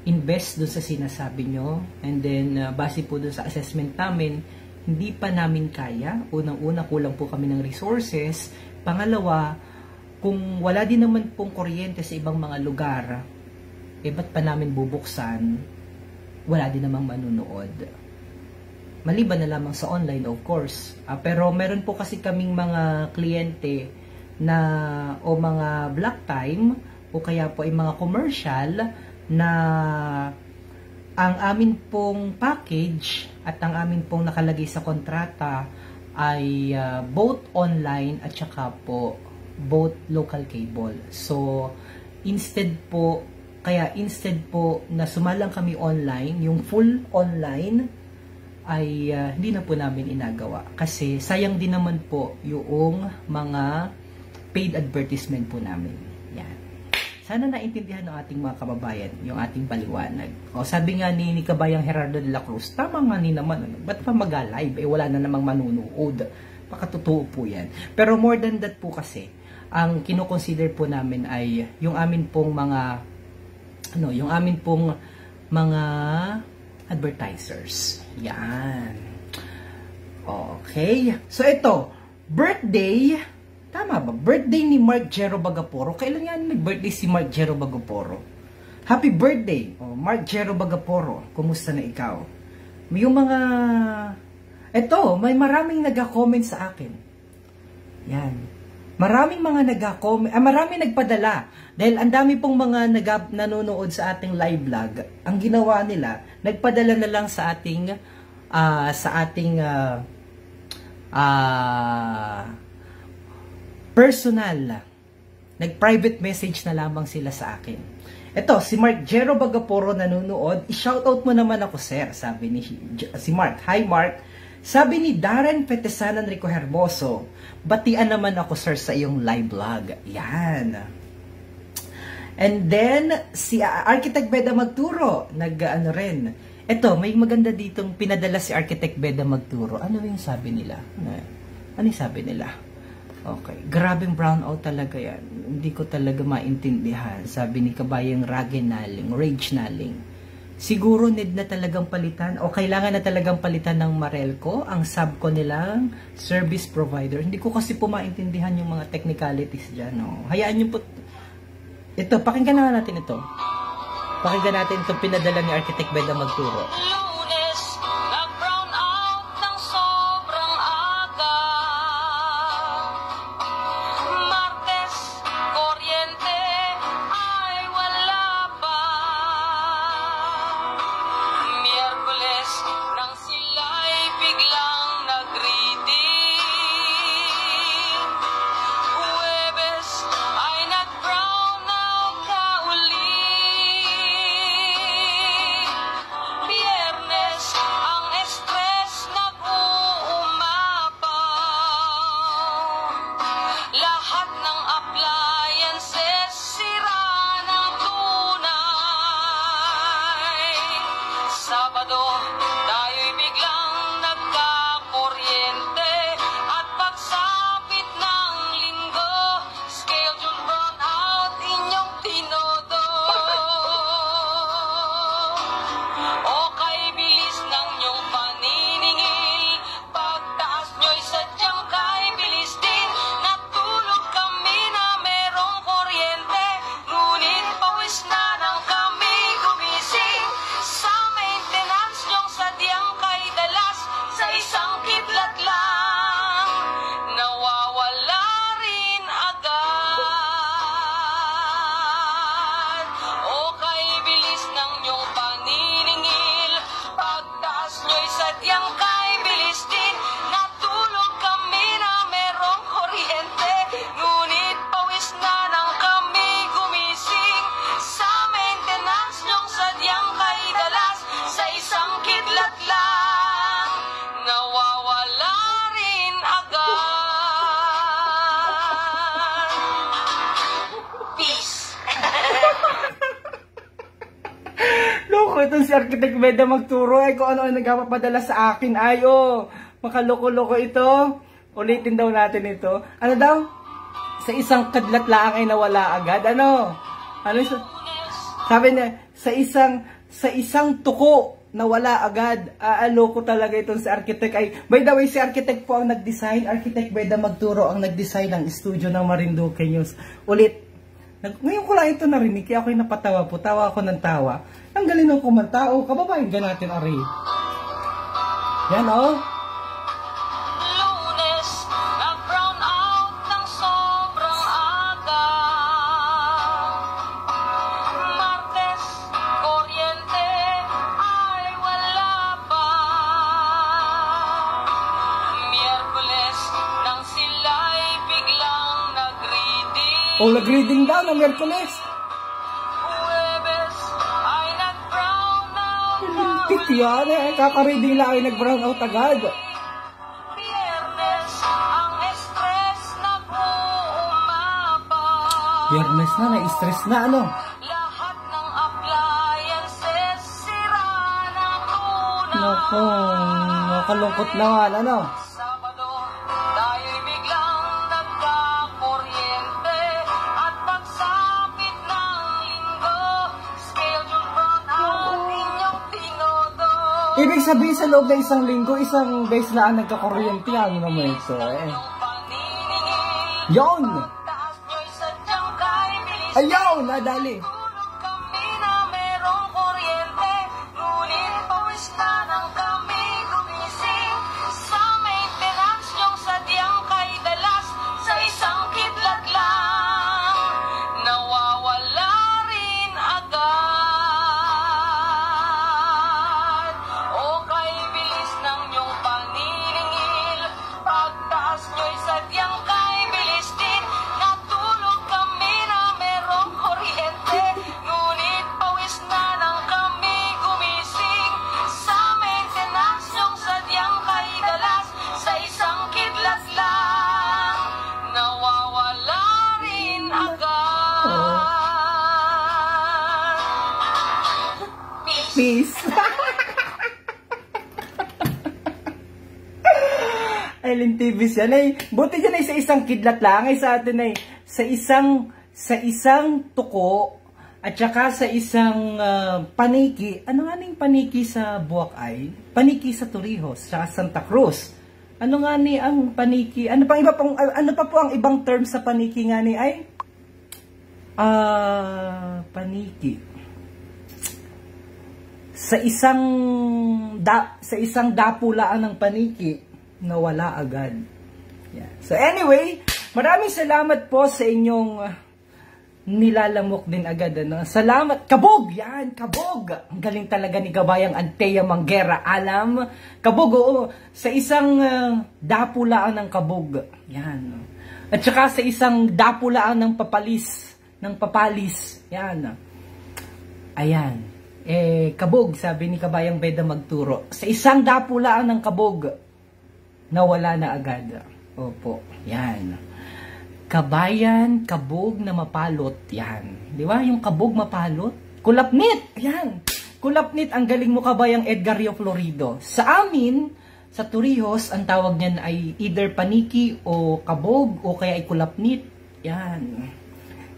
invest dun sa sinasabi nyo, and then base po dun sa assessment namin, hindi pa namin kaya. Unang-una, kulang po kami ng resources. Pangalawa, kung wala din naman pong kuryente sa ibang mga lugar, ba't pa namin bubuksan? Wala din namang manunood. Maliban na lamang sa online, of course. Pero meron po kasi kaming mga kliyente na o mga black time o kaya po ay mga commercial na ang amin pong package at ang amin pong nakalagay sa kontrata ay both online at saka po both local cable. So, instead po na sumalang kami online, yung full online ay hindi na po namin inagawa. Kasi sayang din naman po yung mga paid advertisement po namin. Yan. Sana naintindihan ng ating mga kababayan yung ating paliwanag. O, sabi nga ni Kabayang Gerardo de la Cruz, tama nga ni naman, ba't pa mag-live? Wala na namang manunood. Pakatotoo po yan. Pero more than that po kasi, ang kinoconsider po namin ay yung amin pong mga advertisers. Yan. Okay. So, ito, birthday. Tama ba? Birthday ni Mark Jero Bagaporo. Kailan nga nag-birthday si Mark Jero Bagaporo? Happy birthday, Mark Jero Bagaporo. Kumusta na ikaw? Yung mga... Ito, may maraming nag-comment sa akin. Yan. Maraming mga nag-comment. Maraming nagpadala. Dahil ang dami pong mga nanonood sa ating live vlog. Ang ginawa nila, nagpadala na lang sa ating personal. Nag-private message na lamang sila sa akin. Ito, si Mark Jero Bagaporo nanonood. I-shoutout mo naman ako, sir. Sabi ni si Mark. Hi, Mark. Sabi ni Darren Petesanan Rico Hermoso, batian naman ako, sir, sa iyong live vlog. Yan. And then, si Architect Beda Magturo, nag-ano rin. Ito, may maganda ditong pinadala si Architect Beda Magturo. Ano yung sabi nila? Ano yung sabi nila? Okay. Grabing brownout talaga yan. Hindi ko talaga maintindihan. Sabi ni Kabayang Rage Naling. Siguro need na talagang palitan o kailangan na talagang palitan ng Marelco, ang sub ko nilang service provider. Hindi ko kasi po maintindihan yung mga technicalities dyan. No? Hayaan nyo po. Ito, pakinggan na natin ito. Pakinggan natin itong pinadala ni Architect Beda Magturo. Nang sila'y biglang nag Loko-loko itong si Architect Beda magturo. Ay, kung ano ang nagpapadala sa akin. Ay, makaloko-loko ito. Ulitin daw natin ito. Ano daw? Sa isang kadlat lang ay nawala agad. Ano? Sabi niya, sa isang tuko nawala agad. Loko talaga itong si Architect. Ay, by the way, si Architect po ang nag-design. Architect Beda magturo ang nag-design ng studio ng Marinduque News. Ulit. Ngayon ko lang ito narinig, kaya ako'y napatawa po. Tawa ako ng tawa. Ang galing ng kumanta. Kababayan ka natin, Ari. Yan, Lunes, nag-brown out ng sobrang aga. Martes, kuryente ay wala pa. Miyerkules, nang sila'y biglang nag-reading. Nag-reading daw ng Miyerkules. Huwebes, ay nag-brown out na Yan, kaka-reading lang ay nag-brown out agad. Biyernes, ang stress nag-uumaba. Biyernes na, na-stress na, ano? Lahat ng appliances sira na tuna. Naku, nakalungkot naman, ano? Sabado, tayo'y biglang nagka-kuryente. At pagsapit ng linggo, schedule brown out inyong tinodo. Ibig sabihin sa loob ng isang linggo, isang beses na nagkakuryente. Ano naman ito, Yon! Taas nyo'y sadyang kay bilis. Ayaw, nadali. Tulog kami na merong kuryente, ngunit pawis na nang kami gumising. Sa maintenance niyong sadyang kay dalas, sa isang kidlat lang, nawawala rin agad. O kay bilis ng iyong paniningil, pagtaas nyo'y sadyang kay bilis din. Natulog kami na merong kuryente, ngunit pawis na nang kami gumising. Sa maintenance niyong sadyang kay dalas, sa isang kidlat lang, nawawala rin agad. Peace. Ellen TV's yan ay, buti dyan ay sa isang kidlat lang, ay sa atin ay sa isang tuko at saka sa isang paniki. Ano nga ning paniki sa Buwakay? Paniki sa Torrijos, saka Santa Cruz. Ano nga ni ang paniki? Ano pa po ang ibang term sa paniki nga ni ay? Paniki. Sa isang dapulaan ng paniki, nawala agad. Yeah. So anyway, maraming salamat po sa inyong nilalamok din agad. Ano? Salamat. Kabog! Yan, kabog! Ang galing talaga ni Kabayang Antea Manguera. Alam? Kabog, oo. Sa isang dapulaan ng kabog. Yan. At saka sa isang dapulaan ng papalis. Yan. Ayan. Kabog, sabi ni Kabayang Beda magturo. Sa isang dapulaan ng kabog, nawala na agad. Opo, yan. Kabayan, kabog na mapalot. Yan. Di ba? Yung kabog mapalot. Kulapnit. Yan. Kulapnit. Ang galing mo, Kabayang Edgar Rio Florido. Sa amin, sa Torrijos, ang tawag niyan ay either paniki o kabog o kaya ay kulapnit. Yan.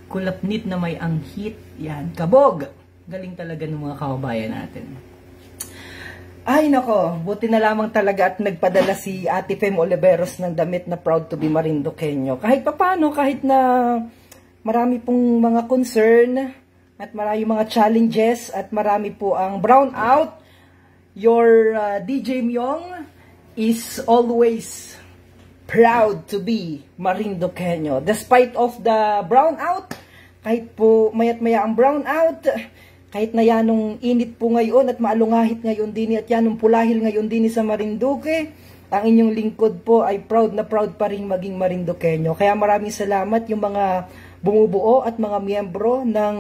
Kulapnit na may anghit. Yan. Kabog. Galing talaga ng mga kababayan natin. Ay nako, buti na lamang talaga at nagpadala si Ate Fem Oliveros ng damit na proud to be Marinduqueño. Kahit papano, kahit na marami pong mga concern at marami mga challenges at marami po ang brown out, your DJ Myong is always proud to be Marinduqueño. Despite of the brown out, kahit po mayat maya ang brown out, kahit na yanong init po ngayon at maalungahit ngayon din at yanong pulahil ngayon din sa Marinduque, ang inyong lingkod po ay proud na proud pa rin maging Marinduqueño. Kaya maraming salamat yung mga bumubuo at mga miyembro ng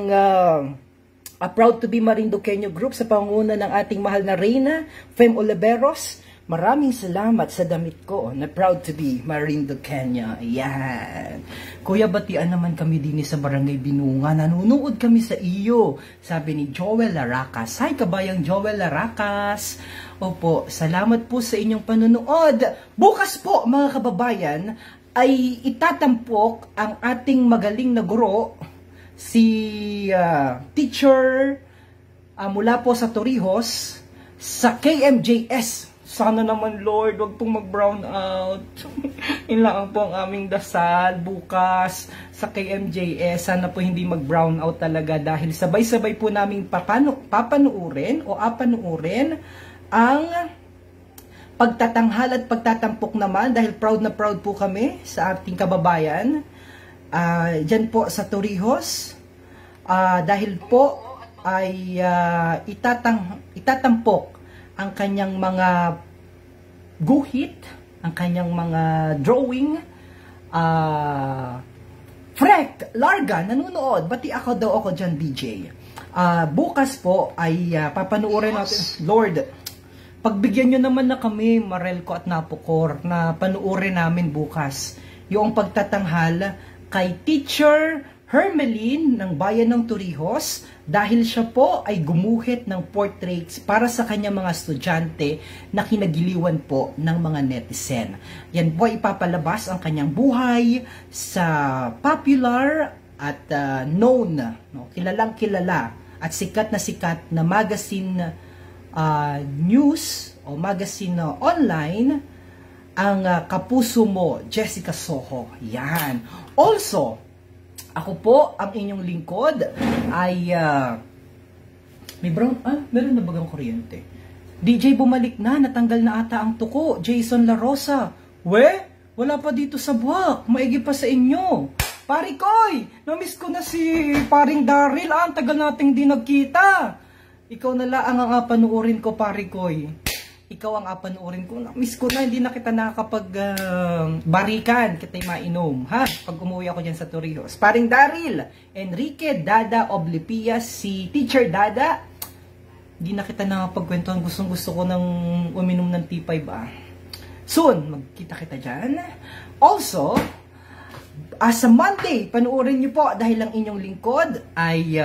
Proud to be Marinduqueño Group sa pangunguna ng ating mahal na Reyna Fem Oliveros. Maraming salamat sa damit ko na proud to be Marindo Kenya. Ayan. Kuya, batian naman kami din sa Barangay Binunga. Nanunood kami sa iyo. Sabi ni Joel Laracas. Hi, kabayang Joel Laracas. Opo, salamat po sa inyong panonood. Bukas po, mga kababayan, ay itatampok ang ating magaling na guro, si teacher mula po sa Torrijos, sa KMJS. Sana naman, Lord, wag pong mag-brown out. Yun lang po ang aming dasal bukas sa KMJS. Sana po hindi mag-brown out talaga dahil sabay-sabay po namin papanuurin ang pagtatanghal at pagtatampok naman dahil proud na proud po kami sa ating kababayan. Diyan po sa Torrijos. Dahil po ay itatampok ang kanyang mga guhit, ang kanyang mga drawing. Frek, Larga, nanunood. Bati ako daw ako dyan, DJ. Bukas po ay papanuorin natin. Lord, pagbigyan nyo naman na kami, Marelco at Napocor, na panuorin namin bukas yung pagtatanghal kay Teacher Hermeline ng Bayan ng Torrijos dahil siya po ay gumuhit ng portraits para sa kanyang mga estudyante na kinagiliwan po ng mga netizen. Yan po ipapalabas ang kanyang buhay sa popular at known, kilalang kilala at sikat na magazine news o magazine online, ang Kapuso Mo, Jessica Soho. Yan. Also, ako po, ang inyong lingkod ay may brown, meron na bagang kuryente. DJ bumalik na, natanggal na ata ang tuko. Jason La Rosa. Wala pa dito sa buwak. Maigi pa sa inyo. Pari Koy, namiss ko na si Paring Daryl. Ang tagal nating di nagkita. Ikaw na lang ang panuorin ko, Pari Koy. Ikaw ang panuorin ko. Miss ko na, hindi na kita nakakapag-barikan. Kita'y mainom, ha? Pag umuwi ako dyan sa Torrijos. Paring Daryl, Enrique Dada Oblipia, si Teacher Dada. Hindi na kita nakapagkwentuhan. Gusto ko nang uminom ng T5, Soon, magkita kita dyan. Also, sa Monday, panuorin niyo po dahil ang inyong lingkod ay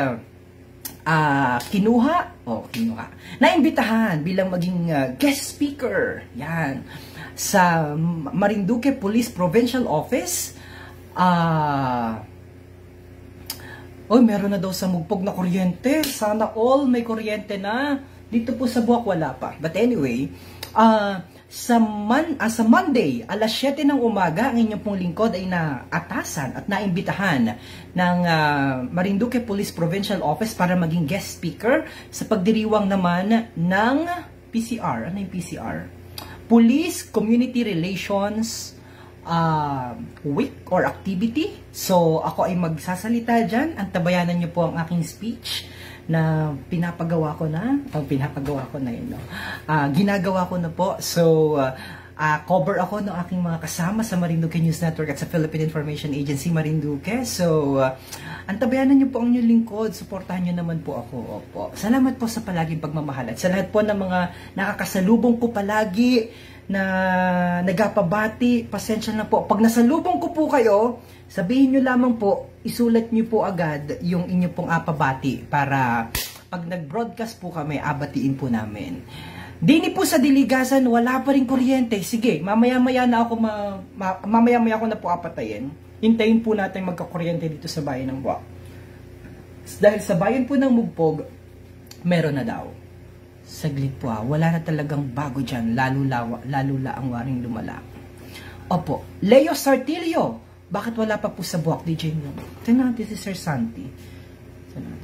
naimbitahan bilang maging guest speaker, yan, sa Marinduque Police Provincial Office. Meron na daw sa Mugpog na kuryente. Sana all may kuryente na. Dito po sa Buwak wala pa. But anyway, sa Monday, alas 7 ng umaga, ang inyong pong lingkod ay naatasan at naimbitahan ng Marinduque Police Provincial Office para maging guest speaker sa pagdiriwang naman ng PCR. Ano yung PCR? Police Community Relations Week or activity. So, ako ay magsasalita dyan. Antabayanan nyo po ang aking speech na pinapagawa ko na yun, no? Ginagawa ko na po. So, cover ako ng aking mga kasama sa Marinduque News Network at sa Philippine Information Agency Marinduque. So, antabayanan niyo po ang inyong lingkod. Suportahan niyo naman po ako. Opo. Salamat po sa palaging pagmamahal. At sa lahat po ng mga nakakasalubong ko palagi na nagapabati, pasensya na po. Pag nasalubong ko po kayo, sabihin nyo lamang po, isulat nyo po agad yung inyo pong apabati para pag nag-broadcast po kami, abatiin po namin. Dini po sa Diligasan, wala pa rin kuryente. Sige, mamaya-maya na ako mamaya-maya ko na po apatayin. Hintayin po natin magkakuryente dito sa bayan ng Buwak. Dahil sa bayan po ng Mugpog, meron na daw. Saglit po wala na talagang bago dyan, lalo la ang waring lumala. Opo, Leo Sartilio, bakit wala pa po sa Buwak, DJ mo? Tingnan natin si Sir Santi.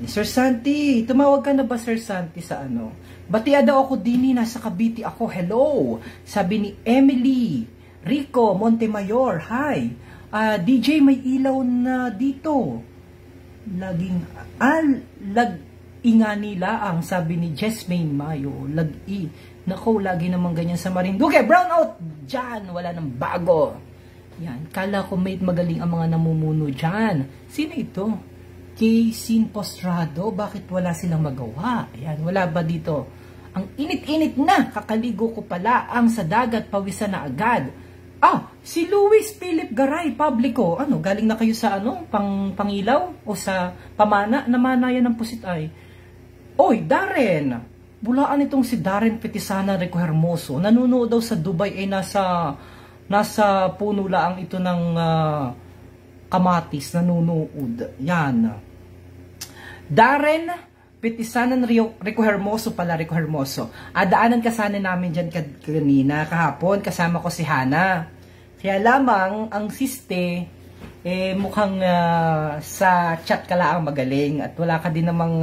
Sir Santi, tumawag ka na ba, Sir Santi, sa ano? Batia daw ako dini, nasa Cavite ako, hello. Sabi ni Emily Rico Montemayor, hi. DJ, may ilaw na dito. Lag-inga nila ang sabi ni Jasmine Mayo, lag-i. Nako, lagi naman ganyan sa Marinduque. Brownout dyan, wala nang bago. Yan, kala ko may magaling ang mga namumuno dyan. Sino ito? Kay Sin Postrado, bakit wala silang magawa? Yan, wala ba dito? Ang init-init na, kakaligo ko pala ang sa dagat, pawisan na agad. Si Luis Philip Garay, publiko. Galing na kayo sa pangilaw o sa pamana? Namana yan ng pusit ay. Oy, Darren! Bulaan itong si Darren Petisana Rico Hermoso. Nanunood daw sa Dubai ay nasa puno laang ito ng kamatis, nanunood. Yan. Darren Petisanan Rico Hermoso pala, Rico Hermoso. Daanan ka sana namin dyan kanina, kahapon, kasama ko si Hana. Kaya lamang, ang siste, mukhang sa chat ka lang magaling at wala ka din namang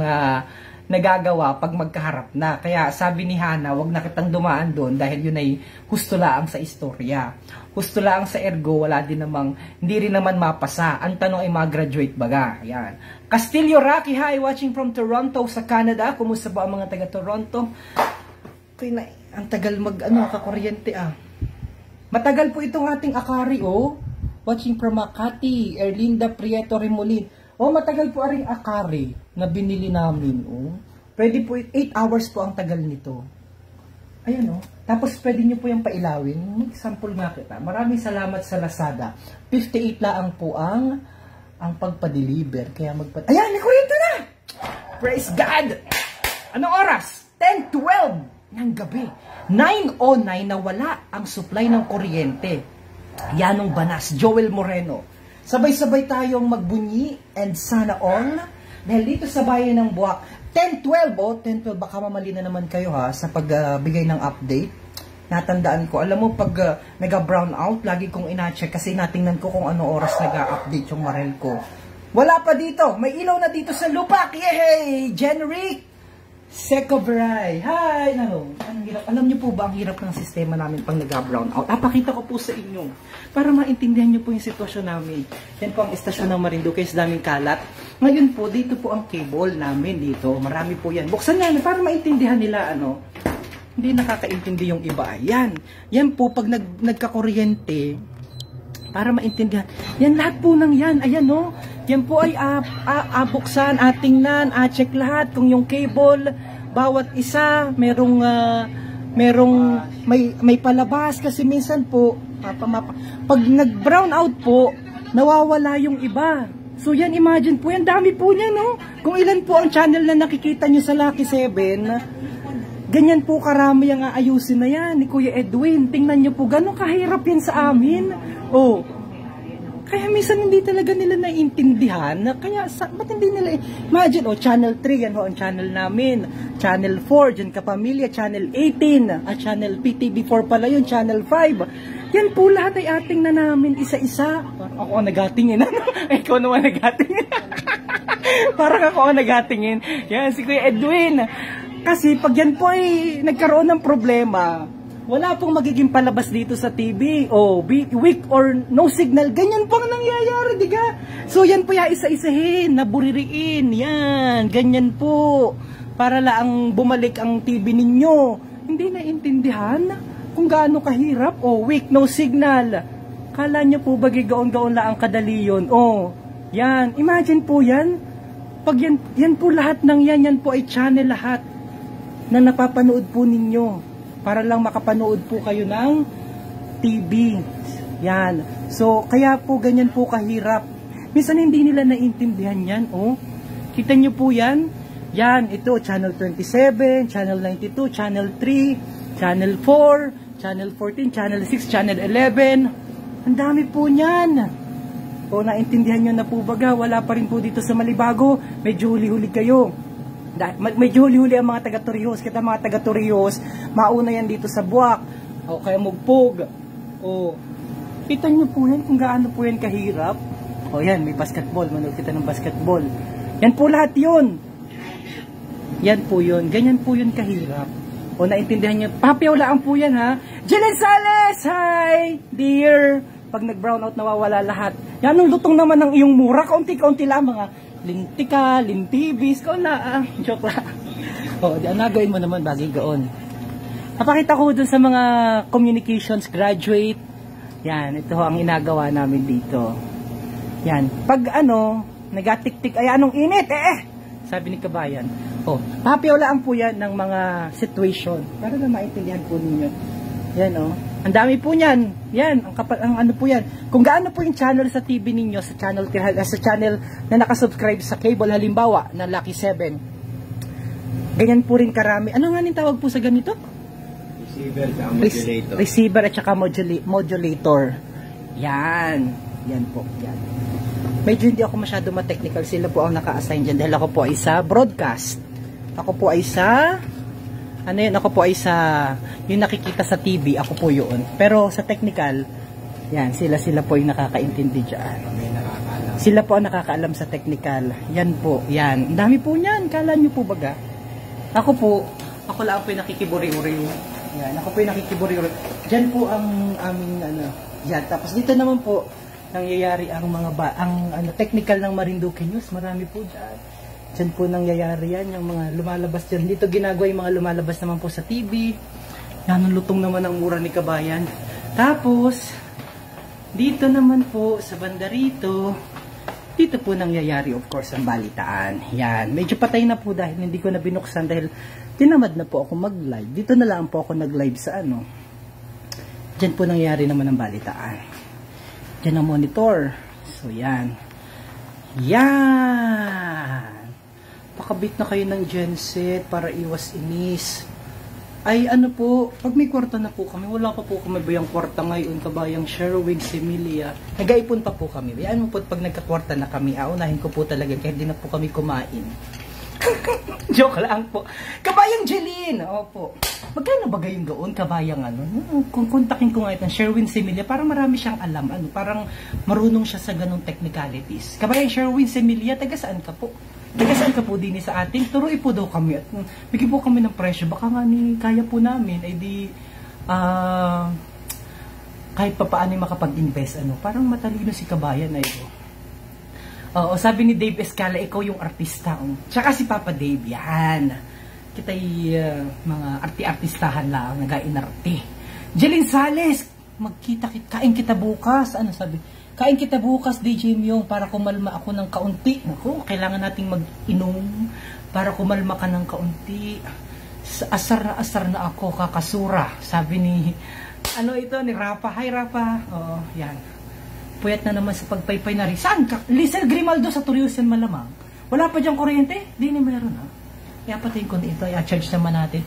nagagawa pag magkaharap na. Kaya sabi ni Hana, wag na kitang dumaan doon dahil yun ay husto laang sa istorya. Husto laang sa ergo, wala din namang, hindi rin naman mapasa. Ang tanong ay mag-graduate baga. Yan. Castillo Rocky, hi, watching from Toronto sa Canada. Kumusta ba ang mga taga-Toronto? Ang tagal kakuryente Matagal po itong ating Akari, Watching from Makati, Erlinda Prieto Remolin. Matagal po aring Akari na binili namin, Pwede po, 8 hours po ang tagal nito. Ayan, Tapos pwede nyo po yung pailawin. Mag-sample nga kita. Maraming salamat sa Lazada. 58 lang po ang pagpa-deliver. Kaya Ayan, may kuryente na! Praise God! Anong oras? 10:12 ng gabi. 9:09 na wala ang supply ng kuryente. Yanong Banas, Joel Moreno. Sabay-sabay tayong magbunyi and sana all. Dahil dito sa bayan ng Buwak, 10:12, baka mamali na naman kayo sa pagbigay ng update. Natandaan ko, alam mo pag nag-brown out, lagi kong ina-check kasi natingnan ko kung ano oras nag-update yung marel ko. Wala pa dito, may ilaw na dito sa Lupak. Yay! Generic Secoveray. Hi! Anong hirap? Alam niyo po ba ang hirap ng sistema namin pag nag-brown out? Pakita ko po sa inyo para maintindihan niyo po yung sitwasyon namin. Yan po ang istasyon ng Marinduque, sa daming kalat. Ngayon po, dito po ang cable namin dito. Marami po yan. Buksan nga para maintindihan nila hindi nakakaintindi yung iba. Yan po pag nagkakuryente, para maintindihan. Yan lahat po ng yan. Ayan yan po ay buksan, tingnan, check lahat kung yung cable, bawat isa merong may palabas kasi minsan po pag nag-brown out po, nawawala yung iba. So yan, imagine po, yan dami po niya, Kung ilan po ang channel na nakikita nyo sa Lucky 7, ganyan po karami ang aayusin na yan ni Kuya Edwin. Tingnan nyo po, gano'ng kahirap yan sa amin. Kaya minsan hindi talaga nila naiintindihan. Kaya, ba't hindi nila, imagine, channel 3, yan ang channel namin. Channel 4, dyan kapamilya. Channel 18, channel PTV4 pala yun. Channel 5. Yan po lahat ay ating na namin isa-isa. Parang ako ang nagatingin. Ikaw naman nagatingin. Parang ako ang nagatingin. Yan, si Kuya Edwin. Kasi pag yan po ay nagkaroon ng problema, wala pong magiging palabas dito sa TV. Weak or no signal. Ganyan po ang nangyayari, diga? So yan po yung isa-isahin, nabuririin. Yan, ganyan po. Para lang bumalik ang TV ninyo. Hindi naintindihan kung gaano kahirap. Weak, no signal. Kala nyo po ba gaon-gaon lang ang kadali yun? Yan. Imagine po yan. Pag yan po lahat ng yan po ay channel lahat na napapanood po ninyo para lang makapanood po kayo ng TV. Yan. So, kaya po ganyan po kahirap. Minsan hindi nila naintindihan yan. Kita nyo po yan? Yan, ito, channel 27, channel 92, channel 3, channel 4, channel 14, channel 6, channel 11. Ang dami po niyan. Naintindihan nyo na po baga, wala pa rin po dito sa Malibago. Medyo huli-huli kayo. Medyo huli-huli ang mga taga-Torrijos. Kita mga taga-Torrijos, mauna yan dito sa Buwak. Kaya Mugpog. Kita nyo po yan kung gaano po yan kahirap. Yan, may basketball. Manood kita ng basketball. Yan po lahat yun. Yan po yun. Ganyan po yun kahirap. Naintindihan nyo. Papiawlaan po yan, ha? Jelen Sales! Hi! Dear! Pag nag-brown out, nawawala lahat. Yan, lutong naman ng iyong mura. Kaunti-kaunti lamang, ha? Lintika, lintibis, joke lang. Nagawin mo naman bagay gaon. Napakita ko dun sa mga communications graduate. Yan, ito ang inagawa namin dito. Yan, pag nagatik-tik, ay anong init, Sabi ni kabayan. Oh, papiolaan po yan ng mga situation. Para na maintindihan po ninyo. Yan oh. Ang dami po niyan. Yan, ang ano po yan. Kung gaano po yung channel sa TV ninyo, sa channel na nakasubscribe sa cable, halimbawa, na Lucky 7. Ganyan po rin karami. Ano nga ning tawag po sa ganito? Receiver at modulator. Receiver at saka modulator. Yan. Yan po. Yan. Medyo hindi ako masyado ma-technical. Sila po ang naka-assign dyan dahil ako po ay sa broadcast. Ako po ay sa ano yun? Ako po ay sa yung nakikita sa TV. Ako po yun. Pero sa technical, yan. Sila po yung nakakaintindi dyan. Sila po ang nakakaalam sa technical. Yan po. Yan. Ang dami po niyan. Kala nyo po baga? Ako lang po yung nakikiburi-uri. Yan, ako po yung nakikiburi-uri. Diyan po ang aming ano, yan. Tapos dito naman po nangyayari ang mga technical ng Marinduque News. Marami po diyan. Diyan po nangyayari yan, yung mga lumalabas diyan. Dito ginagawa yung mga lumalabas naman po sa TV. Yan, ang lutong naman ang mura ni kabayan. Tapos dito naman po sa banda rito, dito po nangyayari of course ang balitaan. Yan, medyo patay na po dahil hindi ko na binuksan dahil tinamad na po ako mag-live. Dito na lang po ako nag-live sa ano. Diyan po nangyayari naman ang balitaan. Diyan ang monitor. So yan. Yan. Pakabit na kayo ng genset para iwas inis. Ay ano po, pag may kwarta na po kami, wala pa po kami bayang kwarta ngayon, kabayang Sherwin, Semilia. Nag-aipon pa po kami. Yan mo po, pag nagkakwarta na kami, unahin ko po talaga kahit di na po kami kumain. Joke lang po. Kabayang Jeline! Opo. Magkano ba gayong doon? Kabayang ano? Kung kontakin ko ngayon ng Sherwin Semilia, parang marami siyang alam. Ano, parang marunong siya sa ganong technicalities. Kabayang Sherwin Semilia, taga saan ka po? Taga saan ka po din sa atin? Turuin po daw kami. At bigyan po kami ng presyo. Baka nga ni kaya po namin. Ay di, kahit pa paano makapag-invest. Ano, parang matalino si kabayan na ito. Oo, sabi ni Dave Escala, ikaw yung artista. Tsaka si Papa Dave, yan. Kita'y mga arti-artistahan lang, nag-ainarte. Jeline Sales, kain kita bukas. Ano sabi? Kain kita bukas, DJ Myong, para kumalma ako ng kaunti. Naku, kailangan nating mag-inom para kumalma ka ng kaunti. Asar na ako, kakasura. Sabi ni, ano ito, ni Rafa. Hi Rafa. Oo, yan. Puyat na naman sa pagpaypay na rin. Saan ka? Lizel Grimaldo sa Turiusan malamang. Wala pa diyang kuryente? Di na meron ha. Iapatayin ko na ito. I-charge naman natin.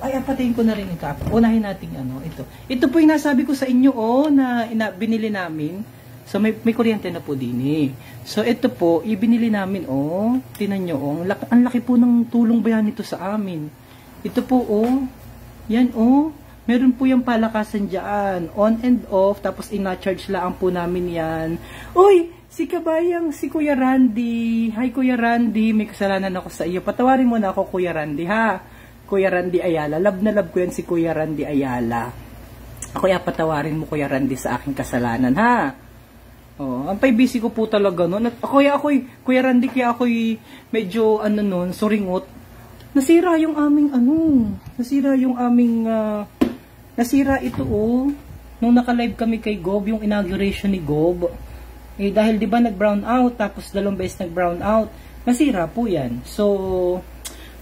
Ay, apatayin ko na rin ito. Unahin natin ano, ito. Ito po yung nasabi ko sa inyo na binili namin. So may kuryente na po din eh. So ito po, ibinili namin Tinan nyo ang laki po ng tulong ba yan ito sa amin. Ito po yan meron po yung palakasan dyan, on and off, tapos ina-charge lang po namin yan. Uy, si kabayang, si Kuya Randy. Hi Kuya Randy, may kasalanan ako sa iyo. Patawarin mo na ako Kuya Randy ha. Kuya Randy Ayala, love na love ko yan si Kuya Randy Ayala. Ako patawarin mo Kuya Randy sa aking kasalanan ha. Ang busy ko po talaga noon. At Kuya Randy, kaya ako'y medyo suringot. Nasira yung aming nasira ito nung naka-live kami kay Gob, yung inauguration ni Gob. Dahil di ba nag-brown out, tapos 2 beses nag-brown out, nasira po yan. So,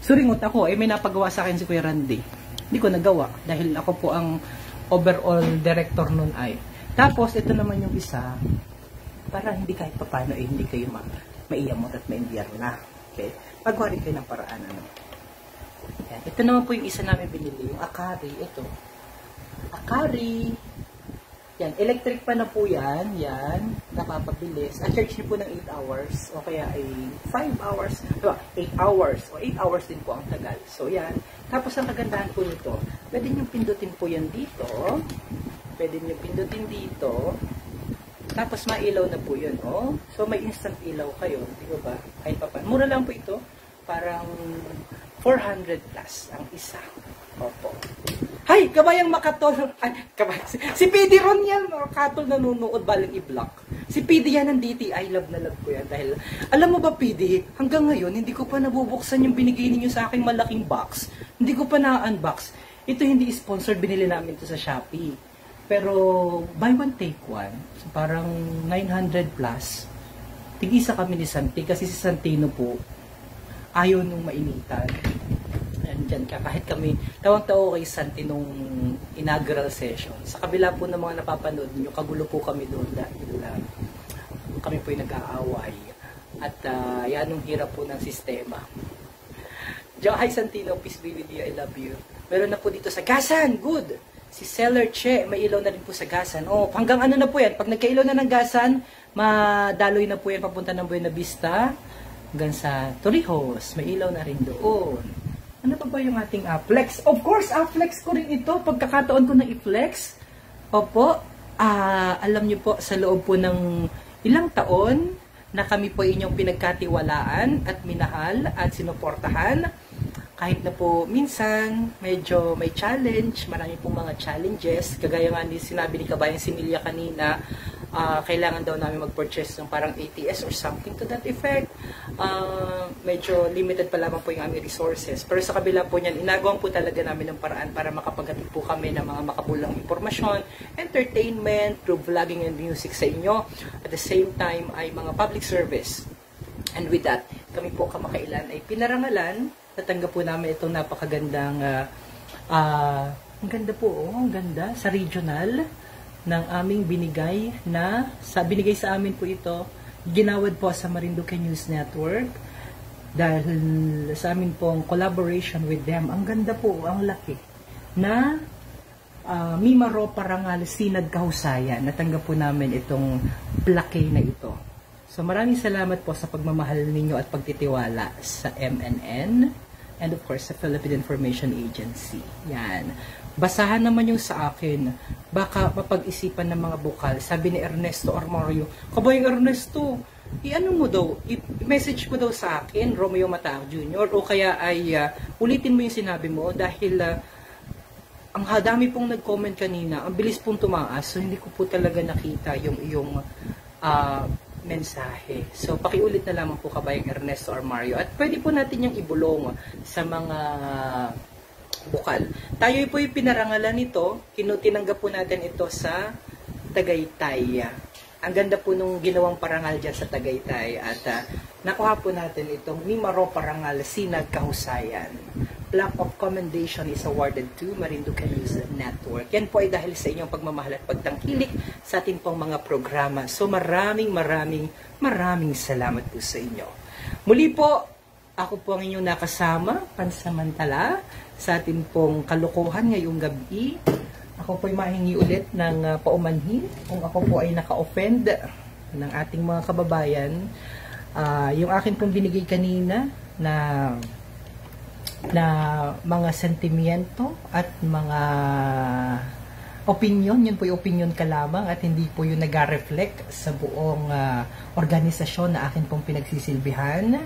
suringot ako. May napagawa sa akin si Kuya Randy. Hindi ko nagawa, dahil ako po ang overall director nun ay. Tapos, ito naman yung isa, para hindi kahit papano, hindi kayo maiyamot at maimbyar na. Okay? Pagawa rin kayo ng paraan. Yan. Ito naman po yung isa namin binili, yung Akari. Ito. Akari. Yan, electric pa na po yan. Yan, napapabilis. Ang charge niyo po ng 8 hours o kaya ay 5 hours. Diba? 8 hours. O 8 hours din po ang tagal. So, yan. Tapos, ang kagandahan po nito, pwede nyo pindutin po yan dito. Pwede nyo pindutin dito. Tapos, mailaw na po yun. So, may instant ilaw kayo. Di ba? Kahit pa pa. Mura lang po ito. Parang 400 plus ang isa. Opo. Hay, kabayang Makatol. Ay, si PD Ron yan. Makatol nanonood, balang i-block. Si PD yan ng DTI. Love na love ko yan. Dahil, alam mo ba PD, hanggang ngayon, hindi ko pa nabubuksan yung binigay ninyo sa aking malaking box. Hindi ko pa na-unbox. Ito hindi sponsored. Binili namin ito sa Shopee. Pero, buy one, take one. So, parang 900 plus. Tig-isa kami ni Santi. Kasi si Santino po, ayaw nung mainitan. Andyan ka, kahit kami, tawang-tawa kay Santi nung inaugural session. Sa kabila po ng mga napapanood nyo, kagulo po kami doon dahil kami po yung nag-aaway. At yan ang hirap po ng sistema. Hi Santino, peace be with you, I love you. Meron na po dito sa Gasan, good. Si Seller Che, may ilaw na rin po sa Gasan. Oh, hanggang ano na po yan, pag nagkailaw na ng Gasan, madaloy na po yan papunta ng Buena Vista, hanggang sa Torrijos, may ilaw na rin doon. Ano pa ba yung ating flex? Of course, flex ko rin ito, pagkakataon ko ng i-flex. Opo, alam niyo po, sa loob po ng ilang taon, na kami po inyong pinagkatiwalaan at minahal at sinuportahan. Kahit na po minsan medyo may challenge, marami pong mga challenges. Kagaya nga ni sinabi ni Kabayang Similia kanina, kailangan daw namin mag-purchase ng parang ATS or something to that effect. Medyo limited pa lamang po yung aming resources. Pero sa kabila po niyan, inagawang po talaga namin ng paraan para makapaghatid po kami ng mga makabulang impormasyon, entertainment, through vlogging and music sa inyo. At the same time ay mga public service. And with that, kami po kamakailan ay pinarangalan. Natanggap po namin itong napakagandang ang ganda po, ang ganda sa regional ng aming binigay sa amin po ito, ginawad po sa Marinduque News Network dahil sa amin pong collaboration with them. Ang ganda po, ang laki na Mimaro Parangal Sinag Kahusayan. Natanggap po namin itong plaque na ito. So maraming salamat po sa pagmamahal ninyo at pagtitiwala sa MNN and of course sa Philippine Information Agency. Yan. Basahan naman yung sa akin. Baka mapag-isipan ng mga bukal. Sabi ni Ernesto Armario, Kabayang Ernesto, i-ano mo daw, i-message mo daw sa akin, Romeo Mataak Jr. O kaya ay ulitin mo yung sinabi mo dahil ang dami pong nag-comment kanina, ang bilis pong tumaas, so hindi ko po talaga nakita yung iyong mensahe. So, pakiulit na lamang po Kabayang Ernesto Armario. At pwede po natin yung ibulong sa mga bukal. Tayo po yung pinarangalan nito, tinanggap po natin ito sa Tagaytay. Ang ganda po nung ginawang parangal dyan sa Tagaytay. At nakuha po natin itong Mimaro Parangal Sinag Kahusayan. Plaque of Commendation is awarded to Marinduque News Network. Yan po ay dahil sa inyong pagmamahal at pagtangkilik sa ating pong mga programa. So maraming salamat po sa inyo. Muli po, ako po ang inyong nakasama, pansamantala, sa ating pong kalokohan ngayong gabi. Ako po ay mahingi ulit ng paumanhin kung ako po ay naka-offend ng ating mga kababayan. Yung akin pong binigay kanina na mga sentimiento at mga opinion, yun po yung opinion ka lamang at hindi po yung nag-reflect sa buong organisasyon na akin pong pinagsisilbihan.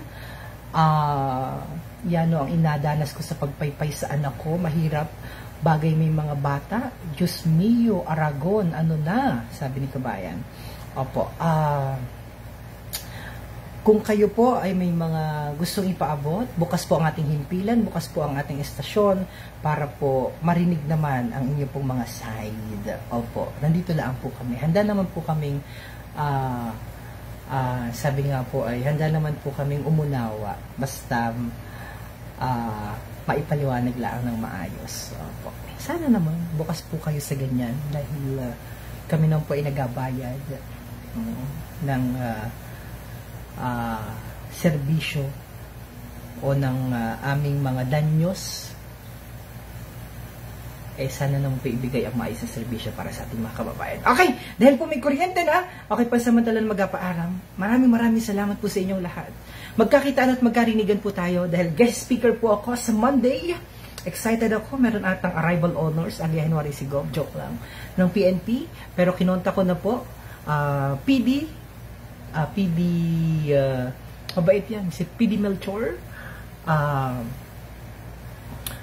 Yan o ang inadanas ko sa pagpaypay sa anak ko, mahirap, bagay may mga bata, Diyos mio, Aragon, ano na, sabi ni Kabayan. Opo, kung kayo po ay may mga gustong ipaabot, bukas po ang ating himpilan, bukas po ang ating estasyon para po marinig naman ang inyo pong mga side. Opo, nandito lang po kami. Handa naman po kaming, sabi nga po ay, handa naman po kaming umunawa. Basta maipaliwanag lang ng maayos. Opo. Sana naman, bukas po kayo sa ganyan dahil kami naman po ay nagabayad ng serbisyo o ng aming mga danyos, sana naman po ibigay ang maayos na serbisyo para sa ating mga kababayan. Okay, dahil po may kuryente na, okay, pansamantalang mag-apaaram. Maraming salamat po sa inyong lahat. Magkakitaan at magkarinigan po tayo dahil guest speaker po ako sa Monday. Excited ako, meron atang arrival honors, again, January Sigov, joke lang, ng PNP, pero kinonta ko na po, mabait yan, si PD Melchor,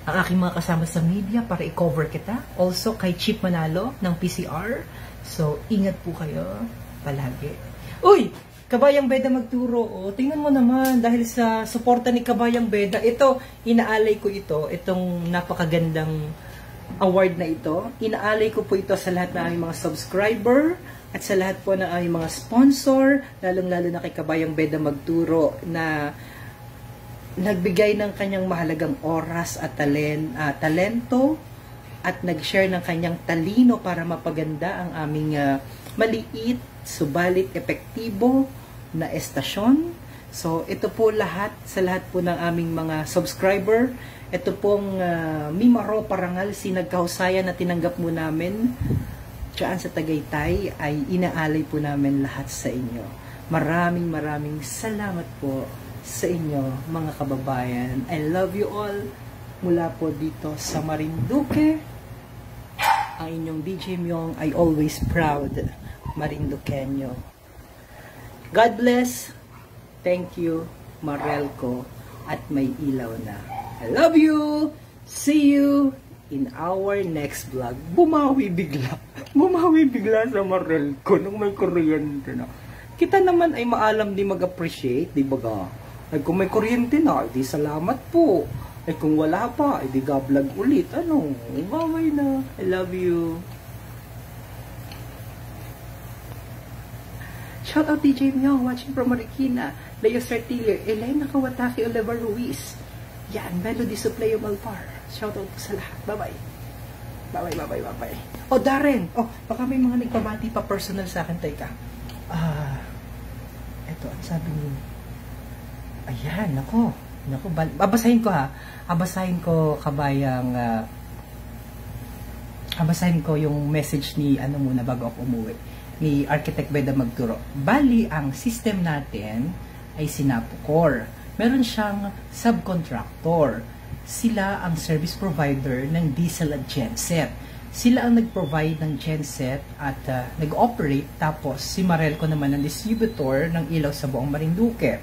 ang aking mga kasama sa media para i-cover kita. Also, kay Chief Manalo ng PCR. So, ingat po kayo palagi. Uy! Kabayang Beda magturo. O, tingnan mo naman, dahil sa suporta ni Kabayang Beda, ito, inaalay ko ito, itong napakagandang award na ito. Inaalay ko po ito sa lahat ng aming mga subscriber, at sa lahat po ng aming mga sponsor, lalong-lalo na kay Kabayang Beda magturo na nagbigay ng kanyang mahalagang oras at talento at nag-share ng kanyang talino para mapaganda ang aming maliit, subalit epektibo na estasyon. So, ito po lahat, sa lahat po ng aming mga subscriber, ito pong Mimaro Parangal, sinagkahusayan na tinanggap mo namin dyan sa Tagaytay, ay inaalay po namin lahat sa inyo. Maraming salamat po sa inyo, mga kababayan. I love you all. Mula po dito sa Marinduque, ang inyong DJ Myong, I always proud Marinduqueño. God bless. Thank you, Marelco, at may ilaw na. I love you. See you in our next vlog. Bumawi bigla sa Marelco nung may kuryente na. Kita naman ay maalam di mag-appreciate, di ba ga? Ay kung may kuryente na, di salamat po. Ay kung wala pa, ay di ga-vlog ulit. Ano? Baway na. I love you. Shout out DJ Myong, watching from Marikina. Leo Sartilio, Elena Kawataki, Oliver Ruiz. Yan, Melody Suplayo Malpar. Shout out sa lahat. Bye-bye. Bye-bye. Oh, Darren. Oh, baka may mga nagpabati pa personal sa akin. Teka. Eto, ang sabi niyo. Ayan, nako, babasahin ko ha. Babasahin ko kabayang babasahin ko yung message ni ano muna bago ako umuwi, ni Architect Beda Magturo. Bali, ang system natin ay Sinapocor. Meron siyang subcontractor. Sila ang service provider ng diesel at genset. Sila ang nag-provide ng genset at nag-operate, tapos si Marelco naman ang distributor ng ilaw sa buong Marinduque.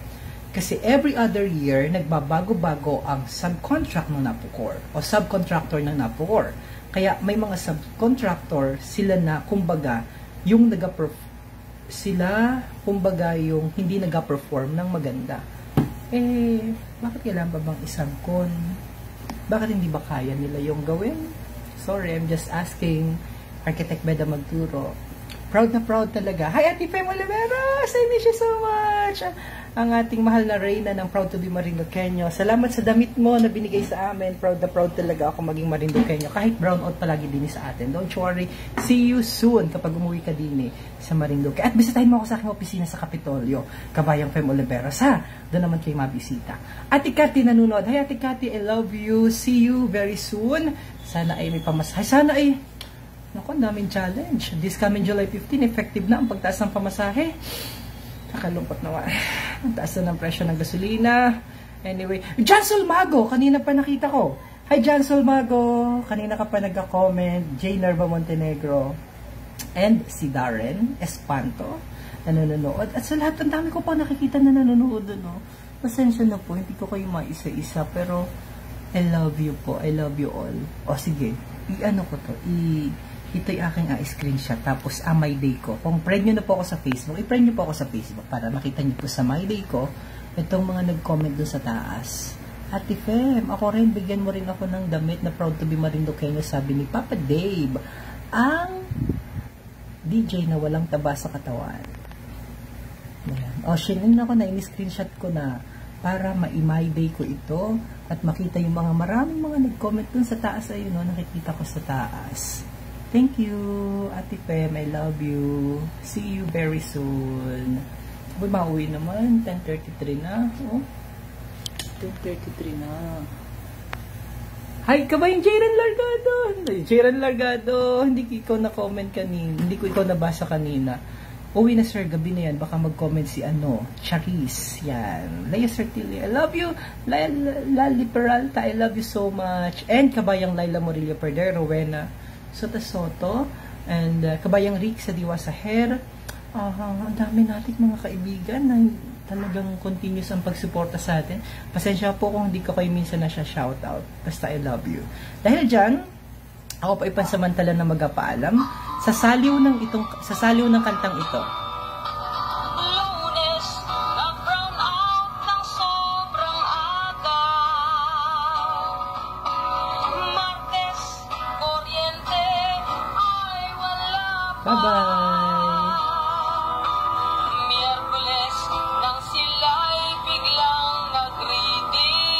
Kasi every other year, nagbabago-bago ang subcontract ng Napocor o subcontractor ng Napocor. Kaya may mga subcontractor, sila na kumbaga yung yung hindi nag-perform ng maganda. Bakit kailangan ba bang isubcon? Bakit hindi ba kaya nila yung gawin? Sorry, I'm just asking. Architect Beda Magturo. Proud na proud talaga. Hi, Ate Fem Oliveros! I miss you so much! Ang ating mahal na Reyna ng Proud to be Marinduqueño. Salamat sa damit mo na binigay sa amin. Proud na proud talaga ako maging Marinduqueño. Kahit brown out palagi din sa atin. Don't worry. See you soon kapag umuwi ka din sa Marinduque. At bisitahin mo ako sa aking opisina sa Kapitolyo. Kabayang Fem Oliveros, ha? Doon naman kayo mabisita. Ate Cathy nanonood. Hi, Ate Cathy. I love you. See you very soon. Sana ay may pamasahe. Sana ay... Naku, daming challenge. This coming July 15, effective na ang pagtaas ng pamasahe. Nakalungkot naman. Ang taas na ng presyo ng gasolina. Anyway, John Solmago, kanina pa nakita ko. Hi John Solmago, kanina ka pa nagka-comment. J. Nerva Montenegro. And si Darren Espanto na nanonood. At sa lahat, ang dami ko pa nakikita na nanonood. No? Pasensya na po, hindi ko kayo maisa-isa. Pero, I love you po. I love you all. O sige, i-ano ko to, ito'y aking screenshot. Tapos, my day ko. Kung friend nyo na po ako sa Facebook, i-friend nyo po ako sa Facebook para makita nyo po sa my day ko itong mga nag-comment doon sa taas. Ate Fem, ako rin, bigyan mo rin ako ng damit na Proud to be Marinduqueño, sabi ni Papa Dave. Ang DJ na walang taba sa katawan. Ayan. O, shinin ako na, in-screenshot ko na para ma-my day ko ito at makita yung mga maraming mga nag-comment doon sa taas. Ayun, no, nakikita ko sa taas. Thank you, Ate Fem. I love you. See you very soon. Uy, mauwi naman. 10:33 na. Oh. 10:33 na. Hi, kabayan Jaren Largado. Jaren Largado. Hindi ko ikaw na-comment kanina. Hindi ko ikaw nabasa kanina. Uwi na sir, gabi na yan. Baka mag-comment si Charis. Yan. Lea Sertilio, I love you. Lali Peralta, I love you so much. And kabayang Laila Morillo Perdero, Rowena Soto, and kabayang Rick sa Diwa sa Hair. Ang dami nating mga kaibigan na talagang continuous ang pagsuporta sa atin. Pasensya po kung hindi ko kayo minsan na siya shoutout. Basta I love you. Dahil dyan, ako pa ipansamantala na magpaalam sa saliw ng kantang ito. Lunes, nag-brown out ng sobrang aga. Martes, kuryente ay wala pa. Bye-bye! Miyerkules, nang sila'y biglang nag-reading.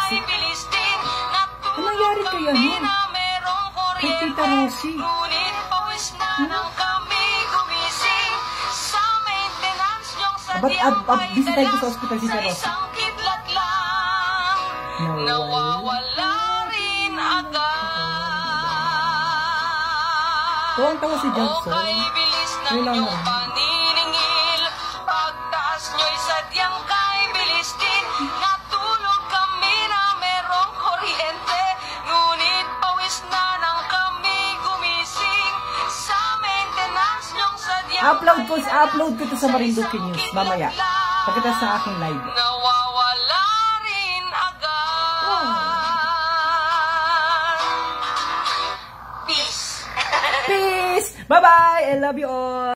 Rosie. bilis din. Ano nangyari kaya nun? Na merong Kay kuryente. Tita Rosie. Ngunit pawis na nang kami gumising. Sa maintenance niyong sadyang may bisitahin ko sa dalas. ospital si Tita Sa Rosie. isang kidlat lang. Nawawala rin agad. Tuwang-tawa si Johnson. O kay bilis ng Yun lang iyong naman. paniningil. Pagtaas nyo'y sadyang kay bilis din. Natulog kami na merong kuryente. Ngunit pawis na nang kami gumising. Sa maintenance niyong sadyang Upload ko to sa Marinduque News mamaya. Pagkatapos sa aking live. Nawawala rin agad. Peace. Peace! Bye-bye! I love you all!